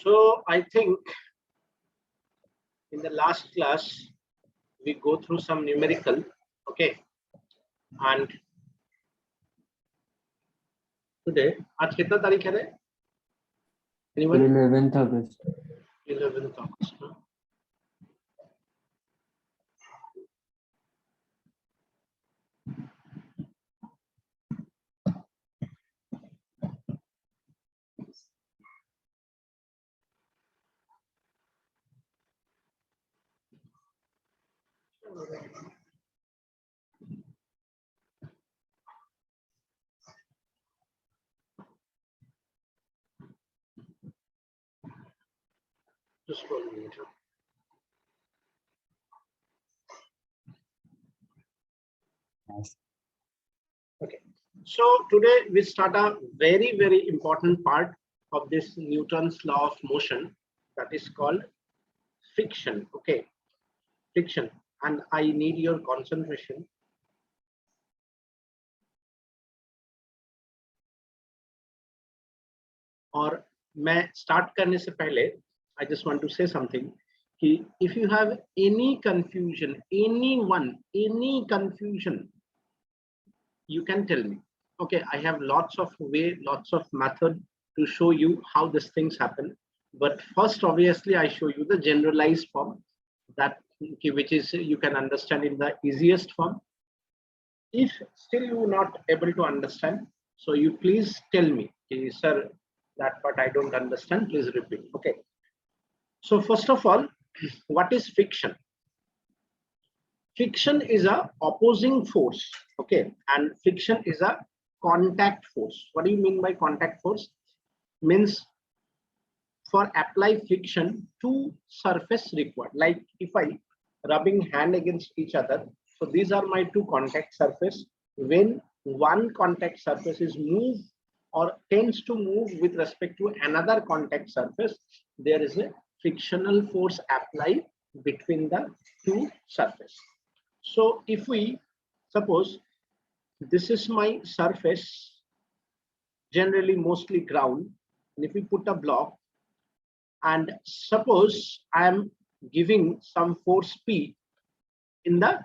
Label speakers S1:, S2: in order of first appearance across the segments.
S1: So I think in the last class we go through some numerical, okay, and today आज कितना तारीख है रे? Anyone?
S2: 11th August.
S1: 11th August. Huh? Just 1 minute. Okay, so today we start a very important part of this Newton's law of motion, that is called friction. Okay, friction, and I need your concentration. और मैं start करने से पहले I just want to say something कि if you have any confusion, any confusion, you can tell me. Okay, I have lots of method to show you how these things happen, but first obviously I show you the generalized form, that which is you can understand in the easiest form. If still you are not able to understand, so you please tell me, okay, sir, that part I don't understand, please repeat. Okay, so first of all, what is friction? Friction is a opposing force, okay, and friction is a contact force. What do you mean by contact force? Means for apply friction, two surface required. Like if I rubbing hand against each other, so these are my two contact surface. When one contact surface is moved or tends to move with respect to another contact surface, there is a frictional force applied between the two surfaces. So if we suppose this is my surface, generally mostly ground, and if we put a block, and suppose I am giving some force P in the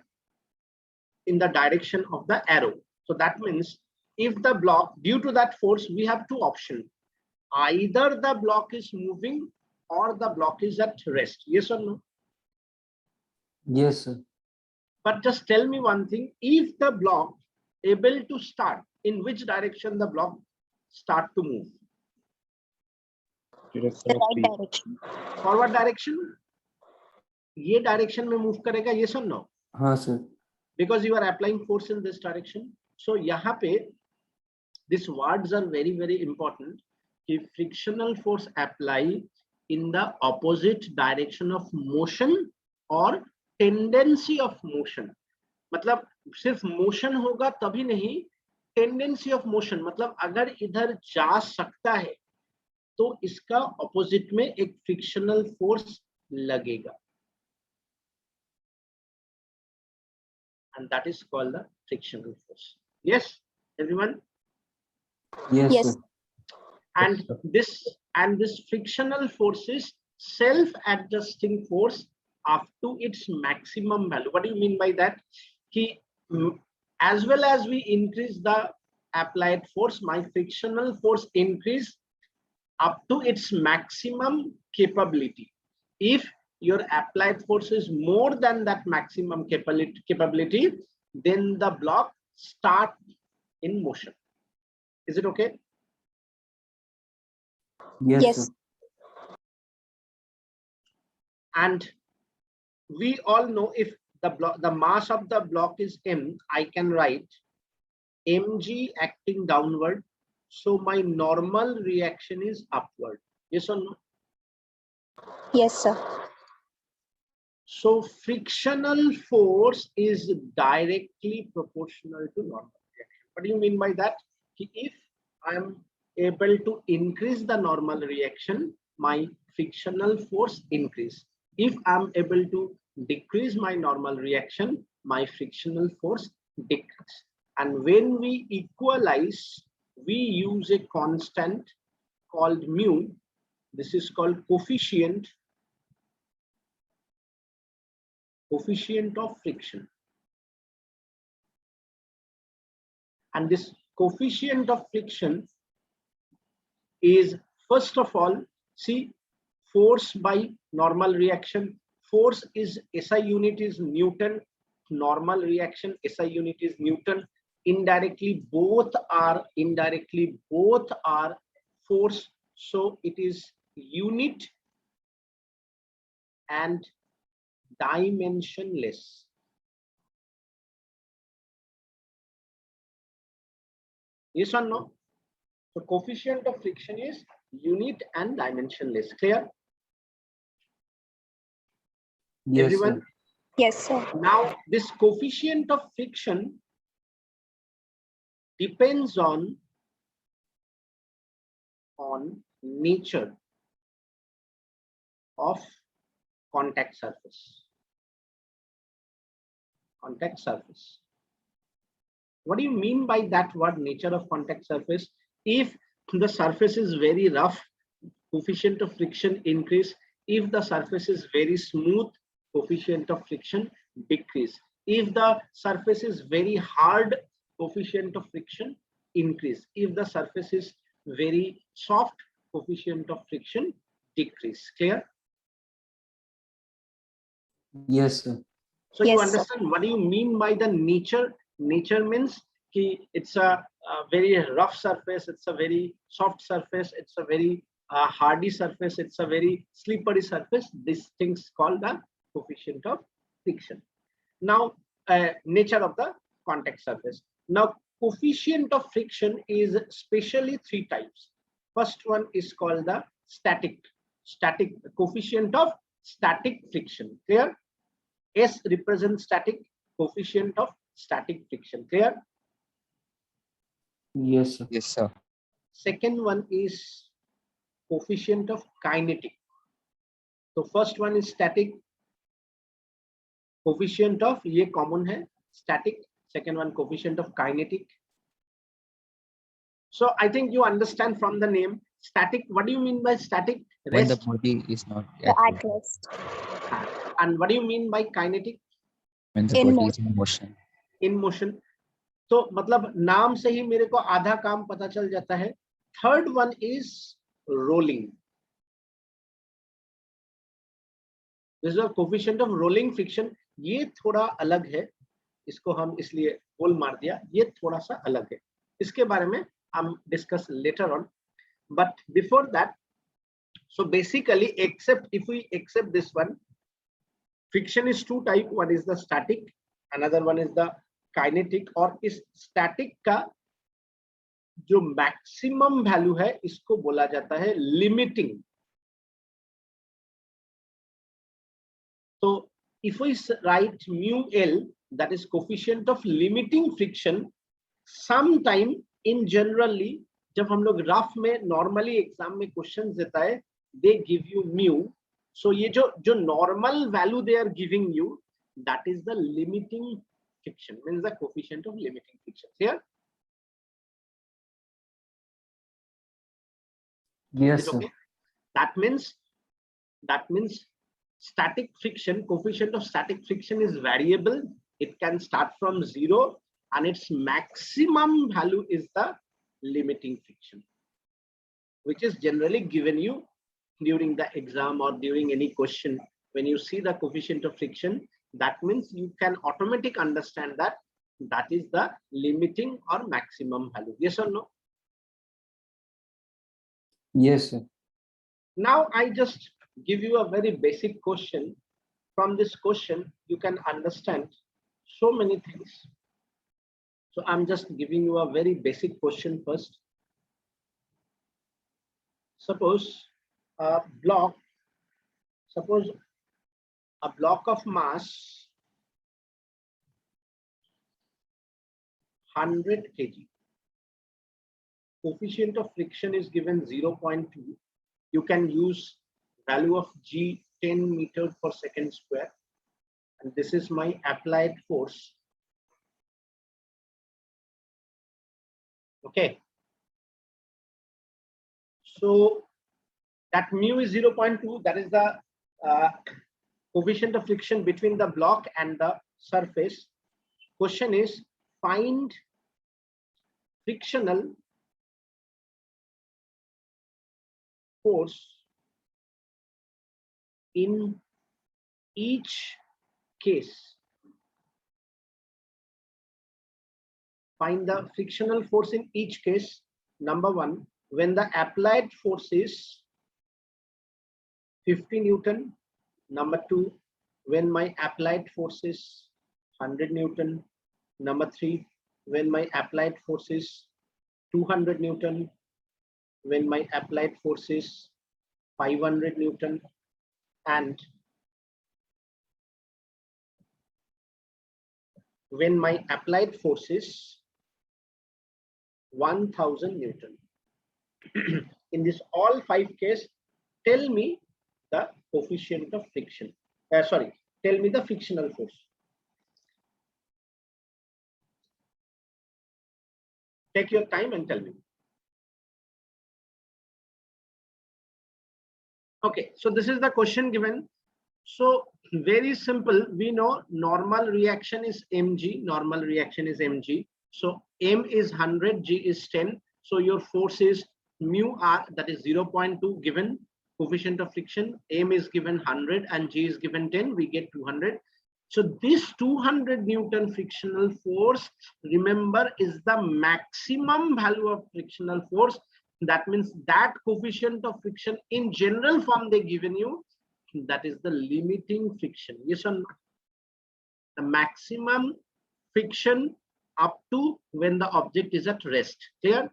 S1: direction of the arrow, so that means if the block, due to that force, we have two options: either the block is moving or the block is at rest. Yes or no?
S2: Yes, sir.
S1: But just tell me one thing: if the block able to start, in which direction the block start to move?
S3: The right direction.
S1: Forward direction. ये direction में move करेगा, yes or no?
S2: हाँ sir.
S1: Because you are applying force in this direction. So यहाँ पे these words are very important. कि frictional force apply in the opposite direction of motion or tendency of motion. मतलब सिर्फ motion होगा तभी नहीं, tendency of motion मतलब अगर इधर जा सकता है तो इसका opposite में एक frictional force लगेगा, and that is called the frictional force. Yes, everyone?
S2: Yes,
S3: Yes.
S2: sir.
S1: And this frictional force is self-adjusting force up to its maximum value. What do you mean by that? Ki, as well as we increase the applied force, my frictional force increase up to its maximum capability. If your applied force is more than that maximum capability, then the block start in motion. Is it okay?
S2: Yes,
S3: Yes.
S2: sir.
S1: And we all know if the mass of the block is m, I can write mg acting downward, so my normal reaction is upward. Yes or no?
S3: Yes, sir.
S1: So frictional force is directly proportional to normal reaction. What do you mean by that? If I am able to increase the normal reaction, my frictional force increase. If I am able to decrease my normal reaction, my frictional force decrease. And when we equalize, we use a constant called mu. This is called coefficient of friction. And this coefficient of friction is, first of all, see, force by normal reaction. Force is SI unit is Newton, normal reaction SI unit is Newton. Indirectly both are force, so it is unit and dimensionless. Yes or no? So coefficient of friction is unit and dimensionless. Clear?
S2: Yes,
S1: Everyone?
S2: sir.
S3: Yes, sir.
S1: Now this coefficient of friction depends on nature of contact surface. Contact surface. What do you mean by that word, nature of contact surface? If the surface is very rough, coefficient of friction increase. If the surface is very smooth, coefficient of friction decrease. If the surface is very hard, coefficient of friction increase. If the surface is very soft, coefficient of friction decrease. Clear?
S2: Yes, sir.
S1: So you
S3: Yes, sir.
S1: understand what do you mean by the nature? Nature means it's a very rough surface, it's a very soft surface, it's a very hardy surface, it's a very slippery surface. These things called the coefficient of friction. Now, nature of the contact surface. Now, coefficient of friction is specially three types. First one is called the static coefficient of static friction. Clear? S represents static, coefficient of static friction. Clear?
S2: Yes, sir.
S4: Yes, sir.
S1: Second one is coefficient of kinetic. So first one is static, coefficient of, ये common है, static. Second one, coefficient of kinetic. So I think you understand from the name static. What do you mean by static?
S4: When the
S1: Rest.
S4: body is not
S3: The
S4: at
S3: at
S4: rest,
S3: rest.
S1: And what do you mean by kinetic?
S4: when the
S3: In
S4: body is in motion.
S1: In motion. तो मतलब नाम से ही मेरे को आधा काम पता चल जाता है. Third one is rolling. This is coefficient of rolling friction. ये थोड़ा अलग है, इसको हम इसलिए बोल मार दिया, ये थोड़ा सा अलग है. इसके बारे में हम discuss later on. But before that, so basically, except if we accept this one, friction is two type. One is the static, another one is the kinetic. और इस static का जो maximum value है, इसको बोला जाता है limiting. So if we write mu L, that is coefficient of limiting friction, sometime in generally जब हम लोग रफ में नॉर्मली एग्जाम में क्वेश्चन देता है, they give you mu. So ये जो normal value they are giving you, that is the limiting friction, means the coefficient of limiting friction. Here?
S2: Yes,
S1: Is it
S2: sir.
S1: okay? That means static friction, coefficient of static friction is variable. It can start from 0 and its maximum value is the limiting friction, which is generally given you during the exam or during any question. When you see the coefficient of friction, that means you can automatically understand that that is the limiting or maximum value. Yes or no?
S2: Yes, sir.
S1: Now I just give you a very basic question. From this question, you can understand so many things. So I'm just giving you a very basic question first. Suppose a block of mass 100 kg. Coefficient of friction is given 0.2. You can use value of G 10 meter per second square. And this is my applied force. Okay. So that mu is 0.2. That is the coefficient of friction between the block and the surface. Question is, find frictional force in each case. Find the frictional force in each case. Number one, when the applied force is 50 Newton. Number two, when my applied force is 100 Newton. Number three, when my applied force is 200 Newton. When my applied force is 500 Newton. And when my applied force is 1000 Newton. In this all 5 cases, tell me the coefficient of friction. Tell me the frictional force. Take your time and tell me. Okay, so this is the question given. So very simple. We know normal reaction is mg. Normal reaction is mg. So m is 100, g is 10. So your force is mu r, that is 0.2 given. Coefficient of friction, m is given 100 and g is given 10. We get 200. So this 200 Newton frictional force, remember, is the maximum value of frictional force. That means that coefficient of friction in general form they given you, that is the limiting friction. Yes or no? The maximum friction up to when the object is at rest. Clear?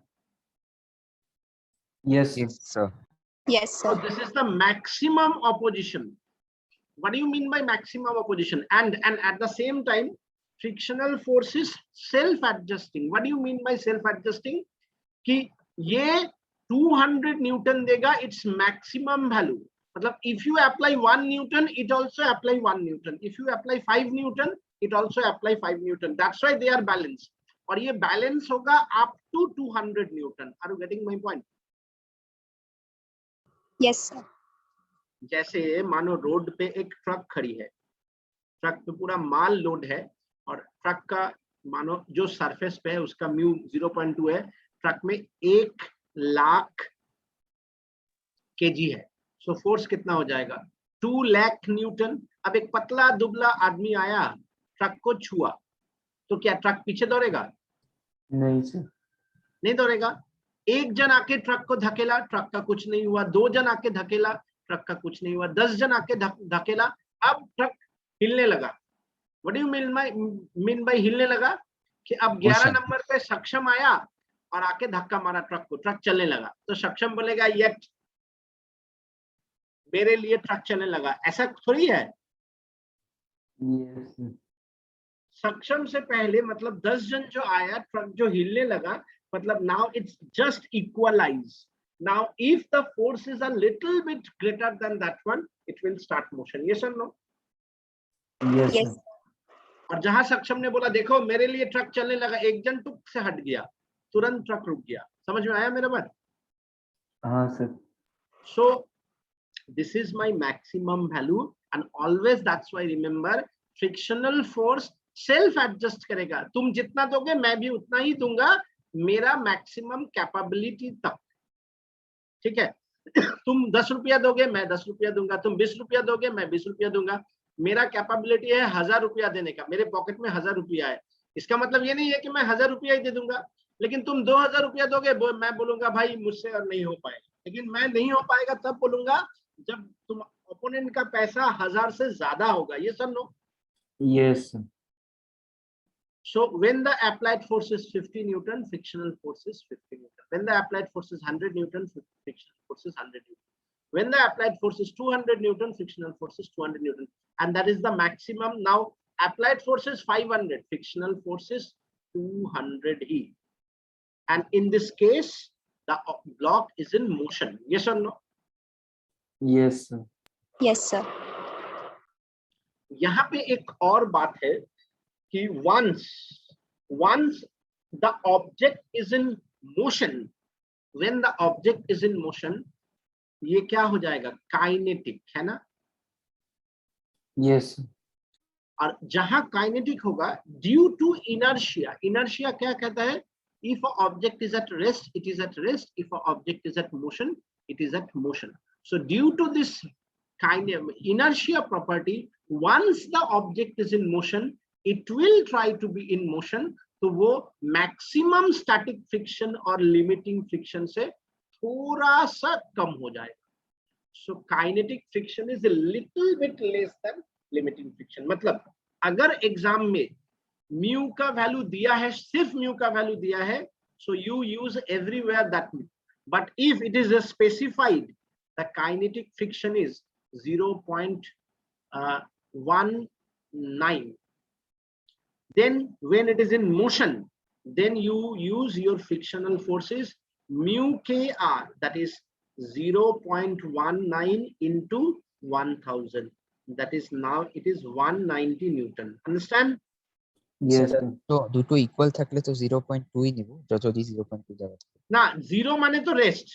S2: Yes, sir.
S4: Yes, sir.
S3: Yes,
S1: So
S3: sir.
S1: this is the maximum opposition. What do you mean by maximum opposition? And at the same time, frictional force is self-adjusting. What do you mean by self-adjusting? कि ये 200 Newton देगा its maximum value. मतलब if you apply 1 Newton, it also apply 1 Newton. If you apply 5 Newton, it also apply 5 Newton. That's why they are balanced. और ये balance होगा up to 200 Newton. Are you getting my point?
S3: Yes, sir.
S1: जैसे मानो road पे एक truck खड़ी है, truck पे पूरा माल लोड है और ट्रक का मानो जो सरफेस पे है उसका म्यू 0.2 है, ट्रक में 1,00,000 केजी है. सो फोर्स कितना हो जाएगा? 2 लाख न्यूटन. अब एक पतला दुबला आदमी आया, ट्रक को छुआ, तो क्या ट्रक पीछे दौड़ेगा?
S2: नहीं सर.
S1: नहीं दौड़ेगा. एक जन आके ट्रक को धकेला, ट्रक का कुछ नहीं हुआ. 2 जन आके धकेला, ट्रक का कुछ नहीं हुआ. 10 जन आके धकेला, अब ट्रक हिलने लगा. What do you mean by हिलने लगा? कि अब 11
S4: Motion.
S1: नंबर पे सक्षम आया और आके धक्का मारा ट्रक को, ट्रक चलने लगा. तो सक्षम बोलेगा येट मेरे लिए ट्रक चलने लगा. ऐसा थोड़ी है.
S2: Yes, sir.
S1: सक्षम से पहले मतलब 10 जन जो आया, ट्रक जो हिलने लगा, मतलब now it's just equalize. Now if the force is a little bit greater than that one, it will start motion. Yes or no?
S2: Yes,
S3: Yes.
S2: sir.
S1: और जहां सक्षम ने बोला देखो मेरे लिए ट्रक चलने लगा, एक जन टुक से हट गया, तुरंत ट्रक रुक गया. समझ में आया मेरा बात?
S2: हाँ sir.
S1: So this is my maximum value and always that's why remember frictional force self adjust करेगा. तुम जितना दोगे मैं भी उतना ही दूंगा, मेरा मैक्सिमम कैपेबिलिटी तक. ठीक है? तुम 10 रुपया दोगे मैं 10 रुपया दूंगा, तुम 20 रुपया दोगे मैं 20 रुपया दूंगा. मेरा कैपेबिलिटी है 1000 रुपया देने का, मेरे पॉकेट में 1000 रुपया है. इसका मतलब ये नहीं है कि मैं 1000 रुपया ही दे दूंगा. लेकिन तुम 2000 रुपया दोगे, मैं बोलूंगा भाई मुझसे और नहीं हो पाएगा. लेकिन मैं नहीं हो पाएगा तब बोलूंगा जब तुम ओपोनेंट का पैसा 1000 से ज्यादा होगा. ये सब no.
S2: Yes, sir.
S1: So when the applied force is 50 Newton, frictional force is 50 Newton. When the applied force is 100 Newton, frictional force is 100 Newton. When the applied force is 200 Newton, frictional force is 200 Newton. And that is the maximum. Now applied force is 500, frictional force is 200 E. And in this case, the block is in motion. Yes or no?
S2: Yes, sir.
S3: Yes, sir.
S1: यहाँ पे एक और बात है कि once the object is in motion, when the object is in motion, ये क्या हो जाएगा, काइनेटिक, है ना।
S2: Yes, sir.
S1: और जहां काइनेटिक होगा ड्यू टू इनर्शिया, इनर्शिया क्या कहता है, if object is at rest it is at rest, if object is at motion it is at motion. So due to this inertia property, once the object is in motion it will try to be in motion, तो वो maximum static friction और limiting friction से थोड़ा सा कम हो जाएगा। So kinetic friction is a little bit less than limiting friction. मतलब अगर एग्जाम में म्यू का वैल्यू दिया है, सिर्फ म्यू का वैल्यू दिया है, so you use everywhere that mu, but if it is specified the kinetic friction is 0.19, then when it is in motion then you use your frictional forces mu kr, that is 0.19 into 1000, that is now it is 190 Newton, understand?
S2: Yes, sir.
S4: তো দুটো equal থাকলে তো 0.2 ই নিব, যদি 0.2 জায়গা থাকে।
S1: না, 0 মানে তো rest,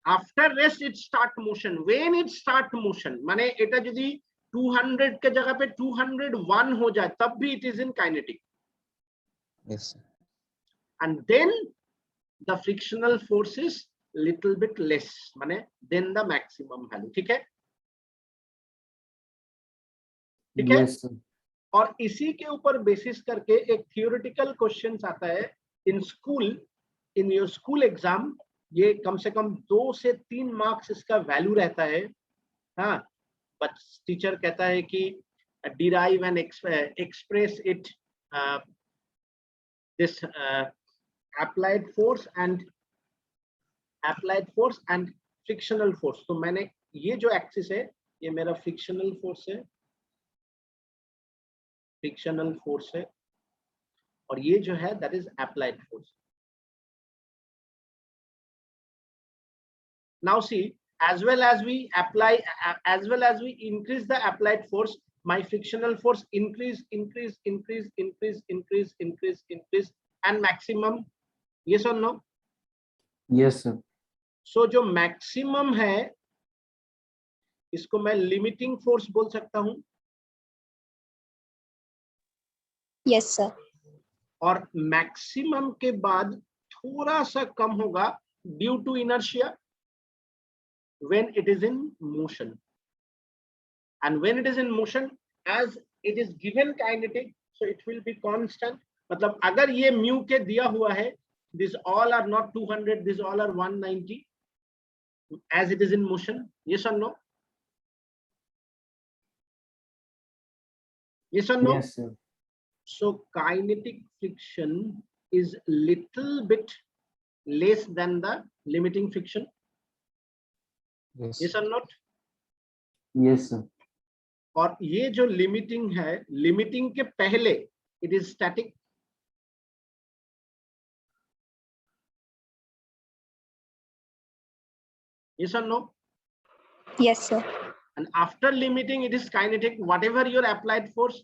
S1: after rest it start motion, when it start motion माने এটা যদি 200 के जगह पे 201 हो जाए तब भी it is in kinetic,
S4: yes sir.
S1: and then the frictional force is little bit less माने than the maximum value, ठीक है, ठीक है।
S2: Yes, sir.
S1: और इसी के ऊपर बेसिस करके एक थियोरेटिकल क्वेश्चन आता है in school, in your school exam, ये कम से कम 2 से 3 मार्क्स इसका वैल्यू रहता है। हाँ, बट टीचर कहता है कि derive and express it this applied force and frictional force. तो मैंने ये जो एक्सिस है ये मेरा फ्रिक्शनल फोर्स है, फ्रिक्शनल फोर्स है, और ये जो है that is applied force. Now see, as well as we increase the applied force, my frictional force increase, and maximum, yes or no?
S2: Yes, sir.
S1: So जो maximum है इसको मैं limiting force बोल सकता हूं,
S3: Yes, sir.
S1: और maximum के बाद थोड़ा सा कम होगा due to inertia when it is in motion, and when it is in motion as it is given kinetic, so it will be constant। मतलब अगर ये म्यू के दिया हुआ है, this all are not 200, this all are 190 as it is in motion, yes or no? Yes or no?
S2: Yes, sir.
S1: So kinetic friction is little bit less than the limiting friction, yes or not?
S2: Yes, sir.
S1: और ये जो limiting है, limiting के पहले it is static, yes or no?
S3: Yes, sir.
S1: And after limiting it is kinetic, whatever your applied force,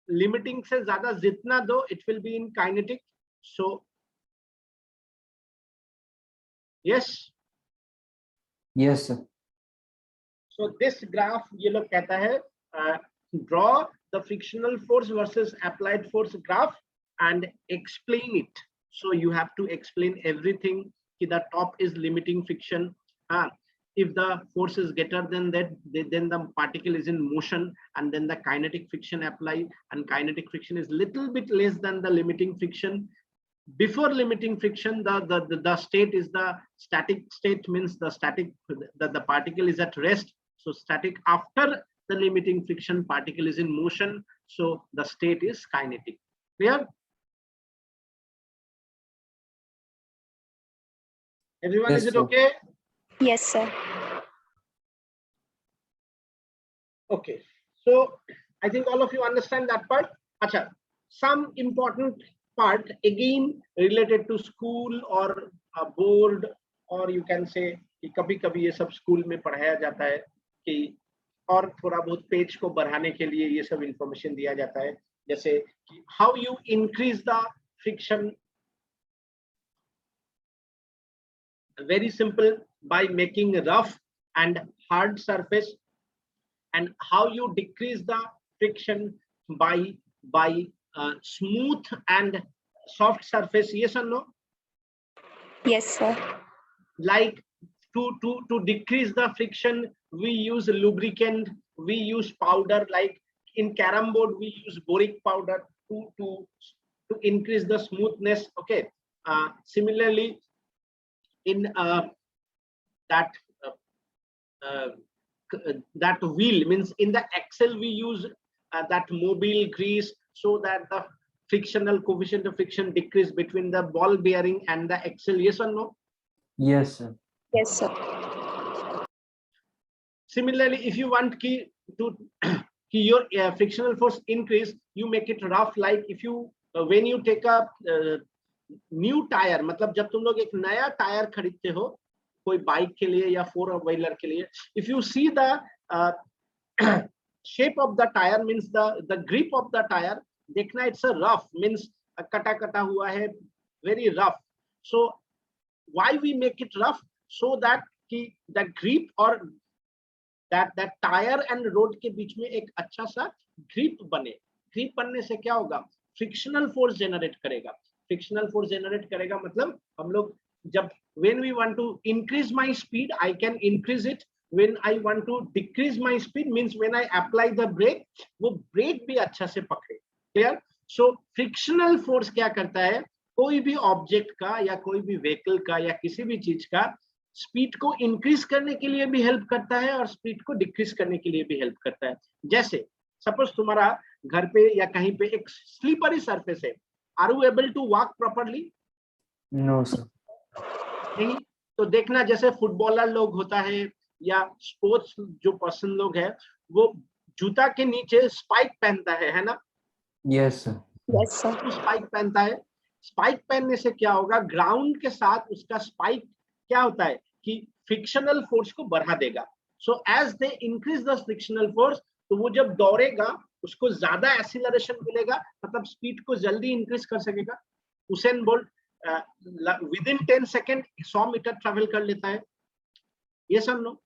S1: limiting से ज्यादा जितना दो it will be in kinetic। So yes,
S2: Yes, sir.
S1: so this graph ये लोग कहता है draw the frictional force versus applied force graph and explain it। So you have to explain everything कि the top is limiting friction, if the force is greater than that then the particle is in motion, and then the kinetic friction apply, and kinetic friction is little bit less than the limiting friction। Before limiting friction the state is the static state, means the static the particle is at rest, so static। after the limiting friction particle is in motion, so the state is kinetic, clear? Everyone,
S2: Yes,
S1: is it
S2: sir.
S1: okay?
S3: Yes, sir.
S1: Okay, so I think all of you understand that part। acha, some important part again related to school or board, or you can say कि कभी कभी ये सब school में पढ़ाया जाता है कि और थोड़ा बहुत पेज को बढ़ाने के लिए ये सब इंफॉर्मेशन दिया जाता है, जैसे कि how you increase the friction. Very simple, by making rough and hard surface, and how you decrease the friction by smooth and soft surface. Yes or no?
S3: Yes, sir.
S1: Like to decrease the friction, we use lubricant, we use powder. Like in carom board, we use boric powder to increase the smoothness. Okay. Similarly, in that uh, that wheel, means in the axle we use that mobile grease, so that the frictional coefficient of friction decrease between the ball bearing and the axle. Yes or no?
S2: Yes, sir.
S3: Yes, sir.
S1: Similarly, if you want to your frictional force increase, you make it rough. Like if you when you take a new tyre, मतलब जब तुम लोग एक नया tyre खरीदते हो कोई bike के लिए या 4 व्हीलर के लिए, if you see the shape of the tire, means the grip of the tire, देखना it's a rough, means कटा कटा हुआ है, very rough. So why we make it rough? So that कि the grip or that tire and road के बीच में एक अच्छा सा grip बने. Grip बनने से क्या होगा? Frictional force generate करेगा. Frictional force generate करेगा मतलब हम लोग जब when we want to increase my speed, I can increase it. When I want to decrease my speed, means when I apply the brake, वो brake भी अच्छा से पकड़े. Clear? So frictional force क्या करता है? कोई भी ऑब्जेक्ट का या कोई भी व्हीकल का या किसी भी चीज का स्पीड को इंक्रीज करने के लिए भी हेल्प करता है और स्पीड को डिक्रीज करने के लिए भी हेल्प करता है. जैसे सपोज तुम्हारा घर पे या कहीं पे एक स्लीपरी सरफेस है, are you able to walk properly?
S2: No, sir.
S1: नहीं. तो देखना जैसे फुटबॉलर लोग होता है या स्पोर्ट्स जो पर्सन लोग है, वो जूता के नीचे स्पाइक पहनता है ना?
S2: Yes, sir.
S3: Yes, sir.
S1: Spike पहनता है. स्पाइक पहनने से क्या होगा? ग्राउंड के साथ उसका स्पाइक क्या होता है कि फ्रिक्शनल फोर्स को बढ़ा देगा. So as they increase the frictional force, तो वो जब दौड़ेगा उसको ज्यादा एक्सीलरेशन मिलेगा, मतलब स्पीड को जल्दी इंक्रीज कर सकेगा. Usain Bolt within 10 second 100 metre travel कर लेता है. ये सब no.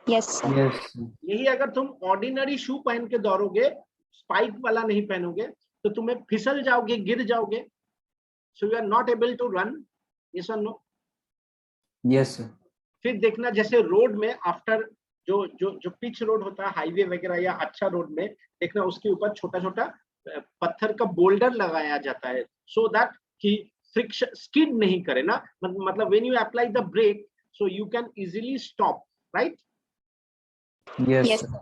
S3: Yes, sir.
S2: Yes, sir.
S1: यही अगर तुम ऑर्डिनरी शू पहन के दौड़ोगे, स्पाइक वाला नहीं पहनोगे, तो तुम्हें फिसल जाओगे, गिर जाओगे. So you are not able to run. Yes और नो?
S2: Yes, sir.
S1: फिर देखना जैसे रोड में आफ्टर जो जो जो पिच रोड होता है, हाईवे वगैरह या अच्छा रोड में, देखना उसके ऊपर छोटा छोटा पत्थर का बोल्डर लगाया जाता है, सो दैट कि फ्रिक्शन स्किड नहीं करे ना. मतलब when you apply the brake, so you can easily stop, right?
S2: Yes,
S3: Yes,
S2: sir.
S3: sir.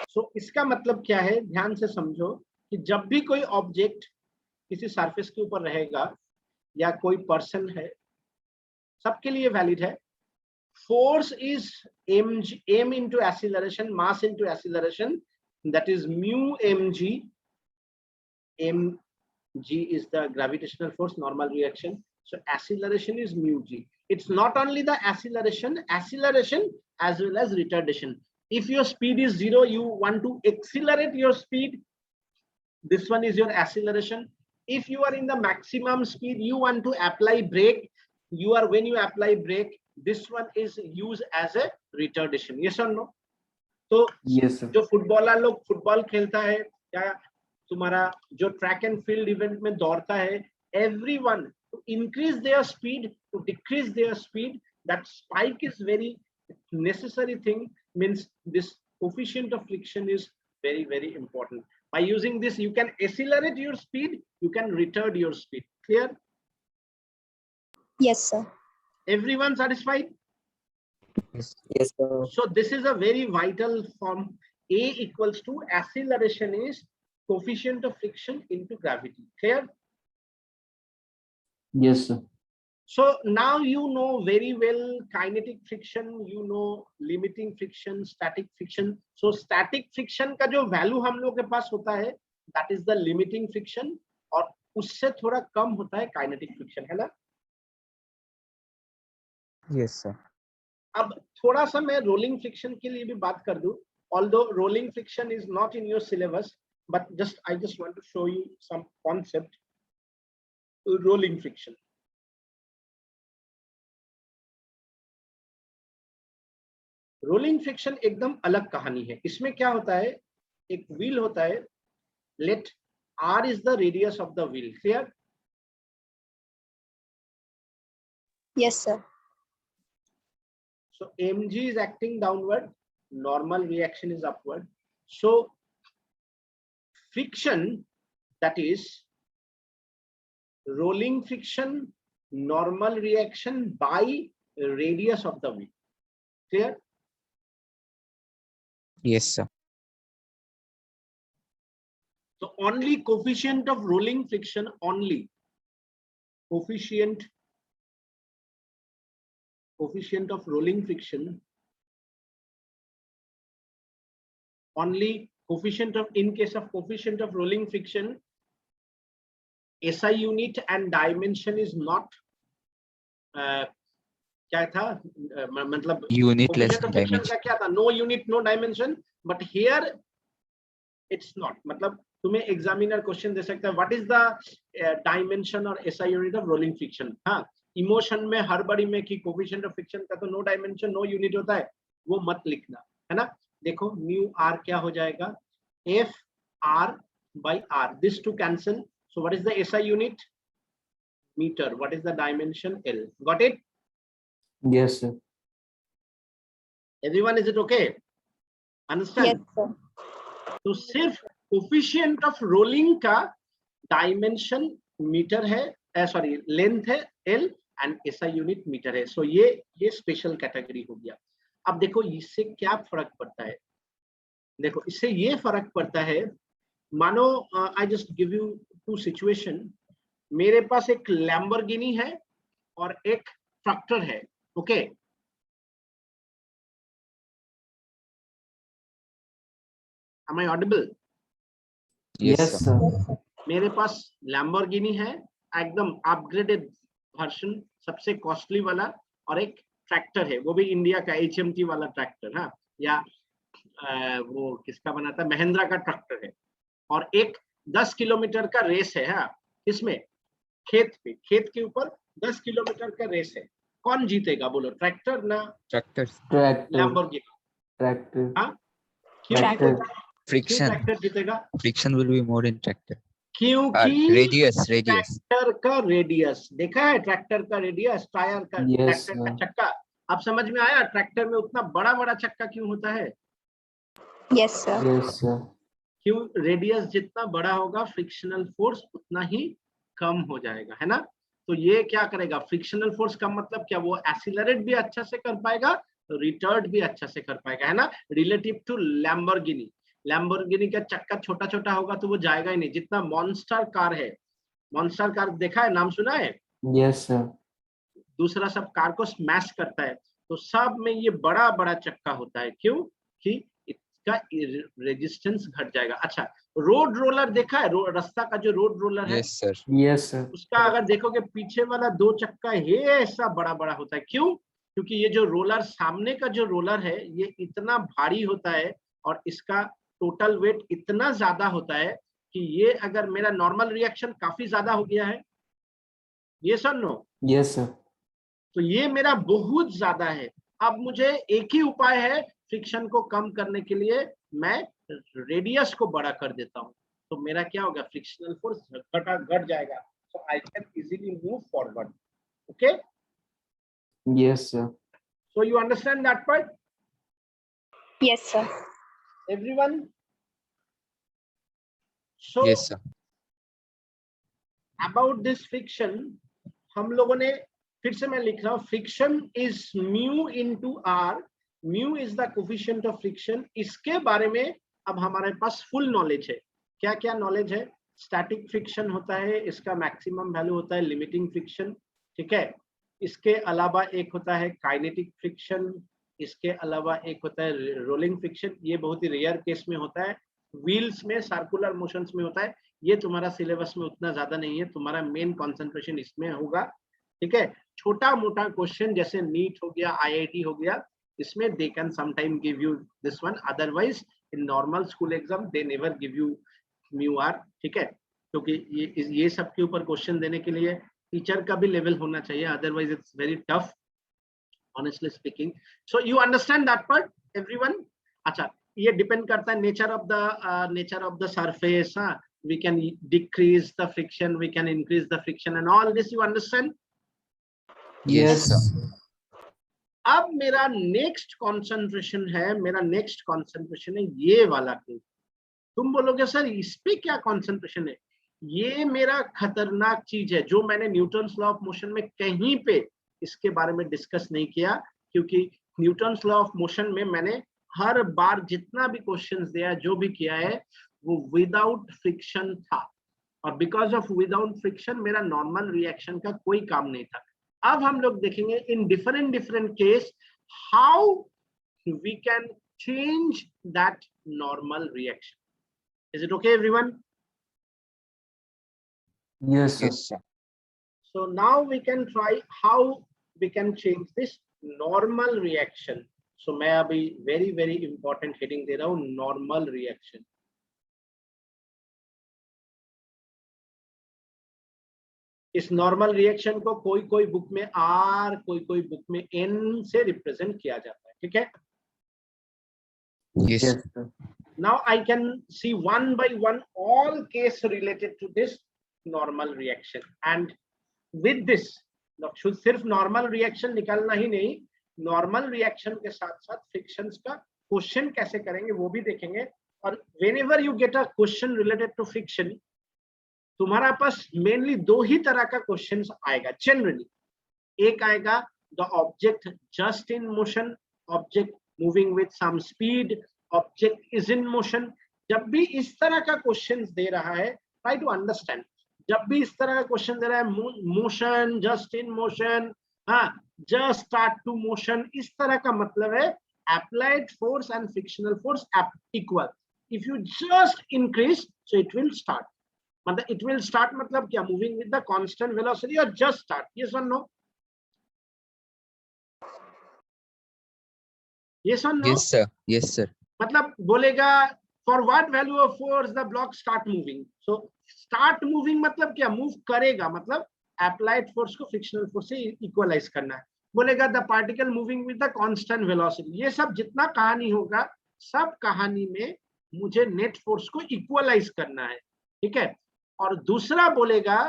S1: सो इसका मतलब क्या है, ध्यान से समझो कि जब भी कोई ऑब्जेक्ट किसी सरफेस के ऊपर रहेगा या कोई पर्सन है, सबके लिए वैलिड है. Force is m into acceleration, mass into acceleration, that is mu mg. Mg is the gravitational force, normal reaction. So acceleration is mu g. It's not only the acceleration as well as retardation. If your speed is 0, you want to accelerate your speed, this one is your acceleration. If you are in the maximum speed, you want to apply brake, when you apply brake, this one is used as a retardation. Yes or no? तो
S2: Yes, sir.
S1: जो footballer लोग football खेलता है या तुम्हारा जो track and field event में दौड़ता है, everyone to increase their speed, to decrease their speed, that spike is very necessary thing. Means this coefficient of friction is very, very important. By using this, you can accelerate your speed, you can retard your speed. Clear?
S3: Yes, sir.
S1: Everyone satisfied?
S4: Yes, yes, sir.
S1: So this is a very vital form. A equals to acceleration is coefficient of friction into gravity. Clear?
S2: Yes, sir.
S1: So now you know very well kinetic friction, you know limiting friction, static friction. So static friction का जो value हम लोग के पास होता है, that is the limiting friction, और उससे थोड़ा कम होता है kinetic friction, है ना?
S4: Yes, sir.
S1: अब थोड़ा सा मैं rolling friction के लिए भी बात कर दूं. Although rolling friction is not in your syllabus, but I just want to show you some concept. Rolling friction. Rolling friction एकदम अलग कहानी है। इसमें क्या होता है, एक व्हील होता है, let r is the radius of the wheel, clear?
S3: Yes, sir.
S1: So mg is acting downward, normal reaction is upward. So friction, that is rolling friction, normal reaction by radius of the wheel, clear?
S4: Yes, sir.
S1: So only coefficient of rolling friction, only coefficient of rolling friction, only coefficient of, in case of coefficient of rolling friction, SI unit and dimension is not क्या था, मतलब
S4: Unitless
S1: coefficient of friction
S4: dimension.
S1: का क्या था, no unit no dimension, but here it's not, मतलब तुम्हें examiner question दे सकता है, व्हाट इज द डायमेंशन और SI unit of rolling friction. हाँ, इमोशन में हड़बड़ी में कि कोफिशिएंट ऑफ फ्रिक्शन का तो नो डायमेंशन नो यूनिट होता है, वो मत लिखना, है ना। देखो म्यू आर क्या हो जाएगा, F R by R, this two cancel, so what is the SI unit, metre, what is the dimension, L, got it?
S2: Yes, sir.
S1: Everyone, is it okay, understand?
S3: Yes, sir.
S1: तो सिर्फ coefficient of rolling का dimension metre है, sorry length है L, and SI unit metre है। So ये special category हो गया। अब देखो इससे क्या फर्क पड़ता है, देखो इससे ये फर्क पड़ता है, मानो I just give you two situation, मेरे पास एक लैम्बोर्गिनी है और एक ट्रैक्टर है, okay? Am I audible?
S2: Yes, sir.
S1: मेरे पास लैम्बोर्गिनी है, एकदम अपग्रेडेड वर्जन, सबसे कॉस्टली वाला, और एक ट्रैक्टर है, वो भी इंडिया का HMT वाला ट्रैक्टर, हाँ, या वो किसका बना था, महिंद्रा का ट्रैक्टर है, और एक 10 किलोमीटर का रेस है, हाँ, इसमें खेत पे, खेत के ऊपर 10 किलोमीटर का रेस है, कौन जीतेगा बोलो, ट्रैक्टर ना
S4: Tractor.
S2: Tractor.
S1: लैम्बोर्गिनी?
S2: Tractor.
S1: हाँ, क्यों
S2: Tractor.
S1: जीतेगा? क्यों
S4: Friction.
S1: ट्रैक्टर जीतेगा?
S4: Friction will be more in tractor.
S1: क्योंकि
S4: Radius.
S1: ट्रैक्टर का रेडियस, देखा है ट्रैक्टर का रेडियस, टायर का,
S2: Yes,
S1: ट्रैक्टर का
S2: sir.
S1: चक्का, अब समझ में आया ट्रैक्टर में उतना बड़ा बड़ा चक्का क्यों होता है?
S3: Yes, sir.
S2: Yes, sir.
S1: क्यों? रेडियस जितना बड़ा होगा फ्रिक्शनल फोर्स उतना ही कम हो जाएगा, है ना। तो ये क्या करेगा, फ्रिक्शनल फोर्स का मतलब क्या, वो एक्सीलरेट भी अच्छा से कर पाएगा, रिटर्ड भी अच्छा से कर पाएगा, है ना, रिलेटिव टू लैम्बोर्गिनी। लैम्बोर्गिनी का चक्का छोटा छोटा होगा तो वो जाएगा ही नहीं, जितना मॉन्स्टर कार है, मॉन्स्टर कार देखा है, नाम सुना है?
S2: Yes, sir.
S1: दूसरा सब कार को स्मैश करता है, तो सब में ये बड़ा बड़ा चक्का होता है, क्यों कि इसका रेजिस्टेंस घट जाएगा। अच्छा, रोड रोलर देखा है, रास्ता का जो रोड रोलर है,
S4: Yes, sir.
S2: Yes, sir.
S1: उसका अगर देखोगे पीछे वाला 2 चक्का है ऐसा बड़ा बड़ा होता है, क्यों? क्योंकि ये जो रोलर, सामने का जो रोलर है, ये इतना भारी होता है और इसका टोटल वेट इतना ज्यादा होता है कि ये अगर मेरा नॉर्मल रिएक्शन काफी ज्यादा हो गया है, ये सर नो,
S2: Yes, sir.
S1: तो ये मेरा बहुत ज्यादा है। अब मुझे एक ही उपाय है फ्रिक्शन को कम करने के लिए, मैं रेडियस को बड़ा कर देता हूँ, तो मेरा क्या होगा, फ्रिक्शनल फोर्स घट जाएगा, so I can easily move forward, okay?
S2: Yes, sir.
S1: So you understand that part,
S3: Yes, sir.
S1: everyone? So
S4: Yes, sir.
S1: about this friction, हम लोगों ने, फिर से मैं लिख रहा हूँ, friction is mu into R, mu is the coefficient of friction. इसके बारे में अब हमारे पास फुल नॉलेज है। क्या क्या नॉलेज है? स्टैटिक फ्रिक्शन होता है, इसका मैक्सिमम वैल्यू होता है लिमिटिंग फ्रिक्शन, ठीक है। इसके अलावा एक होता है काइनेटिक फ्रिक्शन, इसके अलावा एक होता है रोलिंग फ्रिक्शन, ये बहुत ही रेयर केस में होता है, व्हील्स में, सर्कुलर मोशंस में होता है, ये तुम्हारा सिलेबस में उतना ज्यादा नहीं है, तुम्हारा मेन कंसंट्रेशन इसमें होगा, ठीक है। छोटा मोटा क्वेश्चन जैसे नीट हो गया, IIT हो गया, इसमें they can sometime give you this one, otherwise in normal school exam they never give you mu R, ठीक है, क्योंकि ये सब के ऊपर क्वेश्चन देने के लिए टीचर का भी लेवल होना चाहिए, otherwise it's very tough. honestly speaking. So you understand that part, everyone? अच्छा, ये depend करता है nature of the surface. हाँ, we can decrease the friction, we can increase the friction, and all this you understand.
S4: Yes, sir.
S1: अब मेरा next concentration है ये वाला केस. तुम बोलोगे सर इस पे क्या कंसंट्रेशन है? ये मेरा खतरनाक चीज है जो मैंने न्यूटन्स लॉ ऑफ मोशन में कहीं पे इसके बारे में डिस्कस नहीं किया, क्योंकि न्यूटन्स लॉ ऑफ मोशन में मैंने हर बार जितना भी क्वेश्चंस दिया, जो भी किया है, वो विदाउट फ्रिक्शन था, और बिकॉज ऑफ विदाउट फ्रिक्शन मेरा नॉर्मल रिएक्शन का कोई काम नहीं था. अब हम लोग देखेंगे in different case how we can change that normal reaction. Is it okay everyone?
S2: Yes, sir.
S4: Yes, sir.
S1: So now we can try how we can change this normal reaction. So मैं अभी very important heading दे रहा हूँ, normal reaction. इस normal reaction को कोई book में R, कोई book में N से रिप्रेजेंट किया जाता है. ठीक है?
S4: Yes.
S2: Yes, sir.
S1: Now I can see one by one all case related to this normal reaction, and with this शुद्ध सिर्फ नॉर्मल रिएक्शन निकालना ही नहीं, नॉर्मल रिएक्शन के साथ साथ फ्रिक्शंस का क्वेश्चन कैसे करेंगे वो भी देखेंगे. और whenever you get a question related to friction, तुम्हारा पास मेनली दो ही तरह का क्वेश्चंस आएगा जनरली. एक आएगा the object just in motion, object moving with some speed, object is in motion. जब भी इस तरह का क्वेश्चंस दे रहा है, ट्राई टू अंडरस्टैंड, जब भी इस तरह का क्वेश्चन दे रहा है, मोशन, जस्ट इन मोशन, हाँ, जस्ट स्टार्ट टू मोशन, इस तरह का मतलब है applied force and frictional force equal. If you just increase so it will start. मतलब इट विल स्टार्ट मतलब क्या? Moving with the constant velocity और जस्ट स्टार्ट. यस और नो? यस और no?
S4: Yes, sir. Yes, sir.
S1: मतलब बोलेगा for what value of force the block start moving. So start moving मतलब क्या? मूव करेगा, मतलब अप्लाइड फोर्स को फ्रिक्शनल फोर्स से इक्वलाइज करना है. बोलेगा the particle moving with the constant velocity. ये सब जितना कहानी होगा, सब कहानी में मुझे नेट फोर्स को इक्वलाइज करना है. ठीक है? और दूसरा बोलेगा